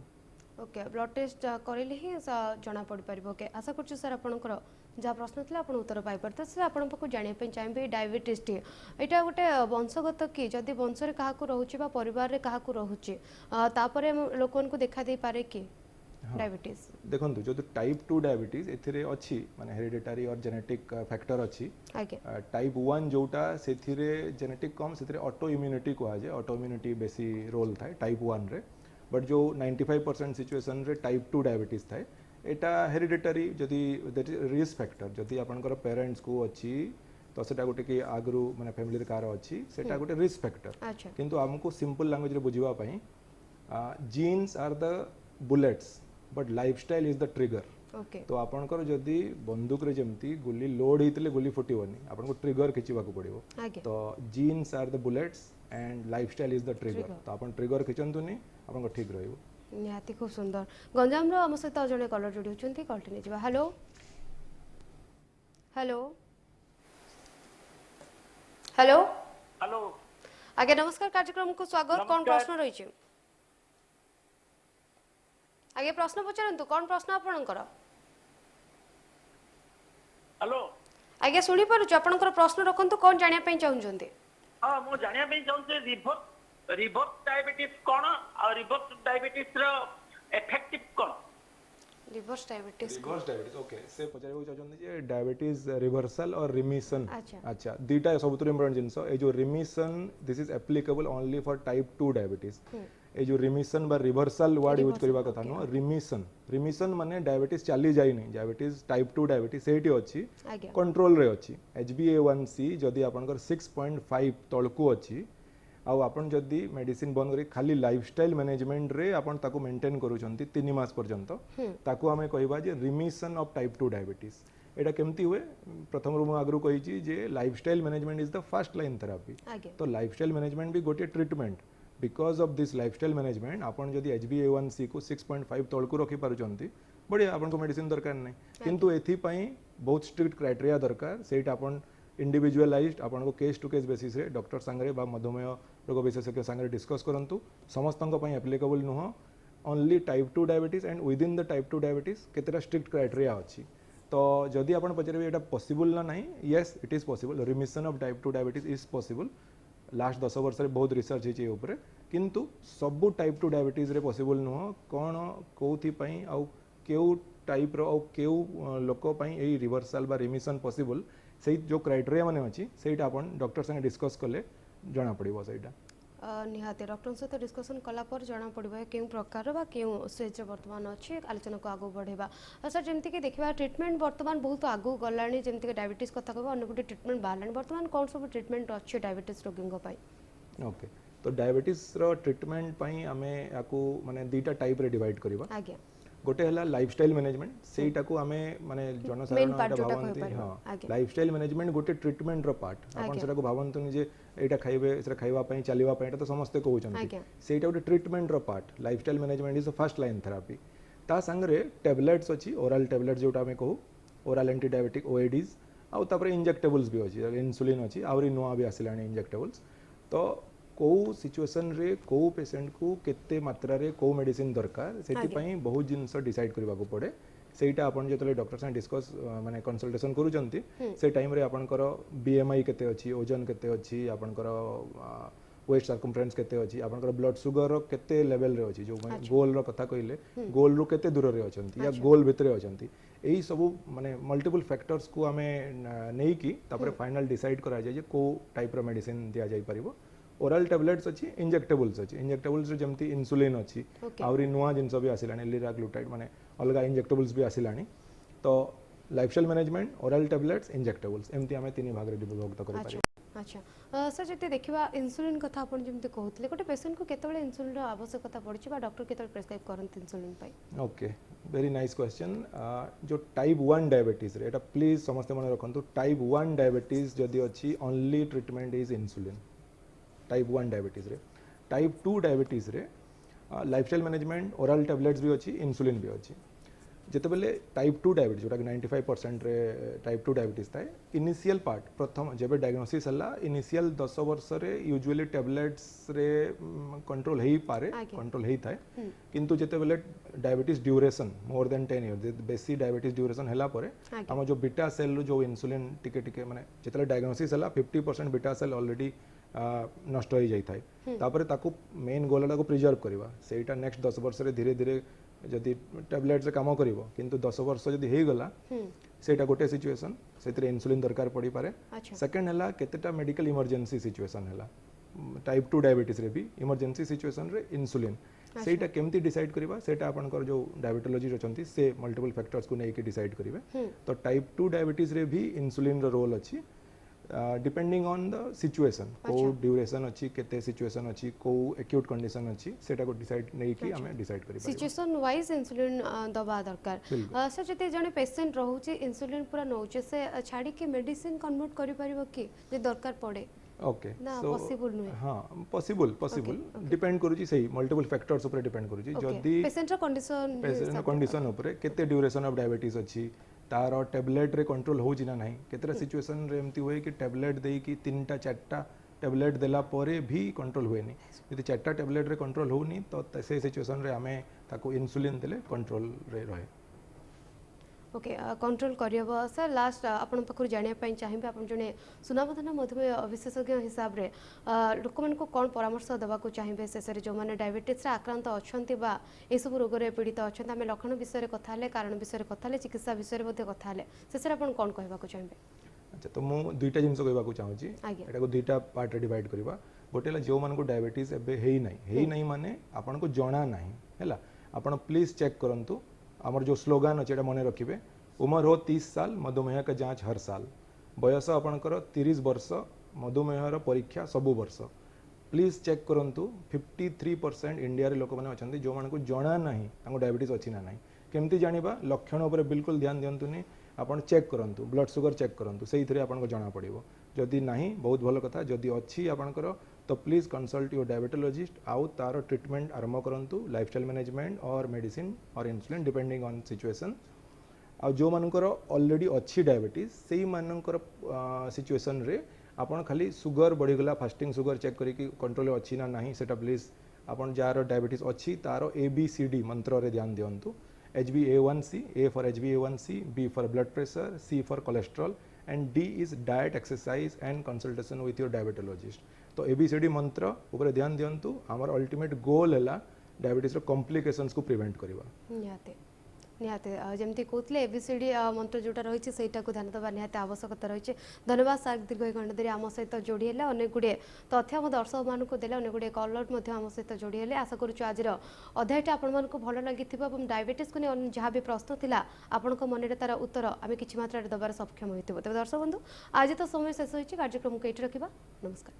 ओके ब्लड टेस्ट करेले ही जना पड़ पारिबो के आशा करछु सर आपनकर जा प्रश्न थिला आपण उत्तर पाइ परते सर आपण पको जानिया पे चाहिबे डायबिटीज टी एटा गोटे वंशगत की जदी वंश रे काहा को रहउची बा परिवार रे काहा को रहउची तापरे लोकन को देखा दे पारे की डायबिटीज देखंतु जो टाइप 2 डायबिटीज एथिरे अछि माने हेरिडिटरी और जेनेटिक फैक्टर अछि टाइप 1 जोटा सेथिरे जेनेटिक कम सेथिरे ऑटो इम्यूनिटी को आजे ऑटो इम्यूनिटी बेसी रोल थाए टाइप 1 रे बट जो 95% सिचुएशन रे टाइप 2 डायबिटीज थाए एटा हेरिडिटरी जदी रिस्क फैक्टर जदी आपनकर पेरेंट्स को अछि तो सेटा गोटे कि आगरू माने फैमिली रे कार अछि सेटा गोटे रिस्क फैक्टर किंतु हमको सिंपल लैंग्वेज रे बुझिबा पई genes are the bullets but lifestyle is the trigger तो आपनकर जदी बंदूक रे जेमती गोली लोड हितले गोली फुटिवनी आपनको ट्रिगर खिचिबा को पड़िबो तो genes are the bullets and lifestyle is the trigger तो आपन ट्रिगर खिचंतुनी आपनको ठीक रहइबो। निहाती खूब सुंदर गंजाम रो हम सहित जने कलर जोडी होचंती कॉल्टी नै जिबा। हेलो हेलो हेलो हेलो आगे नमस्कार कार्यक्रम को स्वागत कौन प्रश्न रही छै आगे प्रश्न पचारंतु कौन प्रश्न आपनकर हेलो आगे सुनी परछु आपनकर प्रश्न रखंतु कौन जानिया पई चाहुचंती हां मो जानिया पई चाहूचे रिवर्स डायबिटीज कोन और रिवर्स डायबिटीज रो इफेक्टिव कोन रिवर्स डायबिटीज ओके से पचारिबो चाहछन जे डायबिटीज रिवर्सल और रिमिशन अच्छा दीटा सबुतर इंपोर्टेंट जिंस ए जो remission this is applicable only for type 2 diabetes ए जो रिमिशन बा रिवर्सल वर्ड यूज करबा कथा नो रिमिशन माने डायबिटीज चली जाई नहीं डायबिटीज टाइप 2 डायबिटीज सेठी अछि कंट्रोल रे अछि HbA1c जदी आपनकर 6.5 तळकु अछि आ आपन जदी मेडिसिन बंद करी खाली लाइफस्टाइल मैनेजमेंट रे आपन ताको मेंटेन करूछंती 3 मास पर्यंत ताको हमें कहबा जे रिमिशन ऑफ टाइप 2 डायबिटीज एटा केमती हुए प्रथम रु आगु कही जे lifestyle management is the first line therapy तो लाइफस्टाइल मैनेजमेंट भी गोटे treatment because of this lifestyle management आपन जदी HbA1c को 6.5 तल को रखी पारुचंती बढ़िया आपन को मेडिसिन दरकार नहीं किंतु एथि पई बहुत स्ट्रिक्ट क्राइटेरिया दरकार सेटा आपन इंडिविजुअलाइज्ड आपन को केस टू केस बेसिस रे डॉक्टर संगे बा मधुमेह रोग विशेषज्ञ संगे डिस्कस करंतु समस्तन पई एप्लीकेबल नुह only type 2 diabetes and within the type 2 diabetes केतेटा स्ट्रिक्ट क्राइटेरिया अछि तो जदि आपन पचरबे एटा पॉसिबल ना नहीं yes it is possible remission of type 2 diabetes is possible last 10 वर्ष रे बहुत रिसर्च होची ऊपर किंतु सब टाइप 2 डायबिटीज रे पॉसिबल नुह कोन कोथि पई आ केउ टाइप रो केउ लोक पई एई रिवर्सल बा रिमिशन पॉसिबल से जो क्राइटेरिया माने अछि सेटा अपन डॉक्टर संगे डिस्कस करले जाना पड़िबो सेटा निहाते डॉक्टर सहित डिस्कसन कला पर जाना पड़िबो केउ प्रकार बा केउ स्टेज वर्तमान अछि आलोचना को आगो बढ़ेबा सर जेमति के देखिबा ट्रीटमेंट वर्तमान बहुत आगो गलानी जेमति के डायबिटीज कथा कहबा अन्य गुटे ट्रीटमेंट बाहलानी वर्तमान कोन सब ट्रीटमेंट अछि डायबिटीज रोगींग पई ओके तो डायबिटीज रो ट्रीटमेंट पई हमें याकू माने दुईटा टाइप रे डिवाइड करबा आज्ञा गोटे हला लाइफस्टाइल मैनेजमेंट सेटा को हमें माने जनसाधारण भावंती हां लाइफस्टाइल मैनेजमेंट गोटे ट्रीटमेंट रो पार्ट आपन सेटा को भावंतु जे एटा खाइबे सेटा खाइबा पई चलीबा पई एटा तो समस्त कहउचंती सेटा गोटे ट्रीटमेंट रो part lifestyle management is the first line therapy ता संगरे टैबलेट्स अछि ओरल टैबलेट जोटा हमें कहू ओरल एंटी डायबिटिक ओएडीज आ तापर इंजेक्टेबल्स भी अछि इंसुलिन अछि आउरी नुआ भी आसिलानी इंजेक्टेबल्स तो को सिचुएशन रे को पेशेंट को केते मात्रा रे को मेडिसिन दरकार सेति पई बहुत जिंस डिसाइड करबा को पड़े सेटा अपन जतले डॉक्टर से डिस्कस माने कंसल्टेशन करूचंती से टाइम रे अपन करो बीएमआई केते अछि ओजन केते अछि अपन करो वेस्ट सर्कमफ्रेंस केते अछि अपन करो ब्लड शुगर केते लेवल रे अछि जो गोल रो कथा कइले गोल रो केते दूर रे अछंती या गोल भितरे अछंती एही सब माने मल्टीपल फैक्टर्स को हमें नै की तापर फाइनल डिसाइड करा जाय जे को टाइप रो मेडिसिन दिया जाय परिबो ओरल टैबलेट्स अच्छी इंजेक्टेबल्स जमती इंसुलिन अच्छी आउरी नुआ जिनस भी आसिलानी लिराग्लुटाइड माने अलगा इंजेक्टेबल्स भी आसिलानी तो lifestyle management oral tablets injectables एमती हमें तीन भाग रे विभक्त करि पारि अच्छा सर जते देखिबा इंसुलिन कथा अपन जमते कहउतले गोटे पेशेंट को केतबेले इंसुलिन रो आवश्यकता पड़छि बा डॉक्टर केतबेले प्रेस्क्राइब करन इंसुलिन पई ओके वेरी नाइस क्वेश्चन जो टाइप 1 डायबिटीज रे एटा प्लीज समस्त मन रखंतु टाइप 1 डायबिटीज जदी अछि only treatment is insulin type 1 diabetes रे टाइप 2 डायबिटीज रे लाइफस्टाइल मैनेजमेंट ओरल टैबलेट्स भी अच्छी इंसुलिन भी अच्छी जिते बेले टाइप 2 डायबिटीज जोटा 95% रे टाइप 2 डायबिटीज थाए इनिशियल पार्ट प्रथम जेबे डायग्नोसिस हला इनिशियल 10 वर्ष रे यूजुअली टैबलेट्स रे कंट्रोल हेई पारे कंट्रोल हेई थाए किंतु जिते बेले diabetes duration more than 10 years बेसी डायबिटीज ड्यूरेशन हला परे हम जो बीटा सेल जो इंसुलिन टिके टिके माने जिते डायग्नोसिस हला 50% बीटा सेल ऑलरेडी नष्ट हो जाई थाए तापर ताकू मेन गोलडा को प्रिजर्व करबा सेटा नेक्स्ट 10 वर्ष रे धीरे धीरे जदि टैबलेट से काम करिवो किंतु 10 वर्ष जदि हेई गला सेटा गोटे सिचुएशन सेतरे इंसुलिन दरकार पड़ी पारे सेकंड हला केतेटा मेडिकल इमरजेंसी सिचुएशन हला टाइप 2 डायबिटीज रे भी इमरजेंसी सिचुएशन रे इंसुलिन सेटा केमती डिसाइड करबा सेटा आपनकर जो डायबिटोलॉजी रचंती से मल्टीपल फैक्टर्स को नै के डिसाइड करिवे तो टाइप 2 डायबिटीज रे भी इंसुलिन रो रोल अछि डिपेंडिंग ऑन द सिचुएशन को ड्यूरेशन अच्छी केते सिचुएशन अच्छी को एक्यूट कंडीशन अच्छी सेटा को डिसाइड नै कि हमें डिसाइड करि सिचुएशन वाइज इंसुलिन दबा दरकार सर जते जने पेशेंट रहउची इंसुलिन पूरा नउचे से छाडी के मेडिसिन कन्वर्ट करि परिबो कि जे दरकार पड़े ओके सो पॉसिबल नुए हां पॉसिबल डिपेंड करूची सही मल्टीपल फैक्टर्स ऊपर डिपेंड करूची जदी पेशेंट कंडीशन ऊपर केते ड्यूरेशन ऑफ डायबिटीज अच्छी तार टैबलेट रे कंट्रोल हो ना नहीं केतरा सिचुएशन रे एमती होए कि टैबलेट देई कि 3टा 4टा टैबलेट देला परे भी कंट्रोल हुए नहीं यदि 4टा टैबलेट रे कंट्रोल होनी तो से सिचुएशन रे हमें ताको इंसुलिन देले कंट्रोल रे रहे ओके कंट्रोल करियबो सर लास्ट आपण पखर जानिया पई चाहिबे आपण जने सुनामधन मधुमेह विशेषज्ञ हिसाब रे लोकमन को कोन परामर्श देबा को चाहिबे सेसरे जो माने डायबिटीज रे आक्रांत अछंती बा ए सब रोग रे पीड़ित अछंती हमें लक्षण विषय रे कथा ले कारण विषय रे कथा ले चिकित्सा विषय रे मध्ये कथा ले सेसरे आपण कोन कहबा को चाहिबे अच्छा तो मु दुईटा जिंस कहबा को चाहू छी एटा को दुईटा पार्ट रे डिवाइड करबा गोटेला जो मान को डायबिटीज एबे हेई नहीं माने आपण को जणा नहीं हैला आपण प्लीज चेक करंतु आमर जो स्लोगान अच्छे मन रखिए उम्र हो 30 साल मधुमेह का जांच हर साल बयस आपणकर 30 वर्ष मधुमेहर परीक्षा सबु वर्ष प्लीज चेक करंतु 53% इंडिया रे लोक माने अछंती जो मान को जणा नहीं तांको डायबिटीज अछि ना नहीं केमती जानिबा लक्षण ऊपर बिल्कुल ध्यान दियंतुनी आपण चेक करंतु ब्लड सुगर चेक करंतु सेही थरे आपन को जाना पड़िबो जदि नहीं बहुत भलो कथा जदि अच्छी आपनकर तो प्लीज कंसल्ट योर डायबिटोलॉजिस्ट आउ तार ट्रीटमेंट आरंभ करंतु लाइफस्टाइल मैनेजमेंट और मेडिसिन और इंसुलिन डिपेंडिंग ऑन सिचुएशन आ जो मानकर ऑलरेडी अच्छी डायबिटीज से मानकर सिचुएशन रे आपण खाली सुगर बढ़ीगला फास्टिंग सुगर चेक करी कंट्रोल अच्छी ना नहीं सेटा प्लीज आपण जार डायबिटीज अच्छी तार ABCD मंत्र रे ध्यान दियंतु HbA1c A for HbA1c B for blood pressure C for cholesterol and D is diet exercise and consultation with your diabetologist तो ABCD मंत्र ऊपर ध्यान दियंतु हमर अल्टीमेट गोल हैला डायबिटीज रो कॉम्प्लिकेशंस को प्रिवेंट करबा निहाते निहाते जमती कहते ABCD मंत्र जोटा रही से ध्यान देवा निहाते आवश्यकता रही धन्यवाद सार दीर्घ एक घंटा धरी आम सहित जोड़ी है अनेक गुड़े तथ्य आम दर्शक मानक देले अनेक गुड़े कलर आम सहित जोड़ी है आशा करुँ आज अध्यायटा आपण भल लगी डायबिटीज को जहाँ भी प्रश्न था आपण मन में तार उत्तर आम कि मात्रा देवार सक्षम होते दर्शक बंधु आज तो समय शेष हो कार्यक्रम को ये रखा नमस्कार।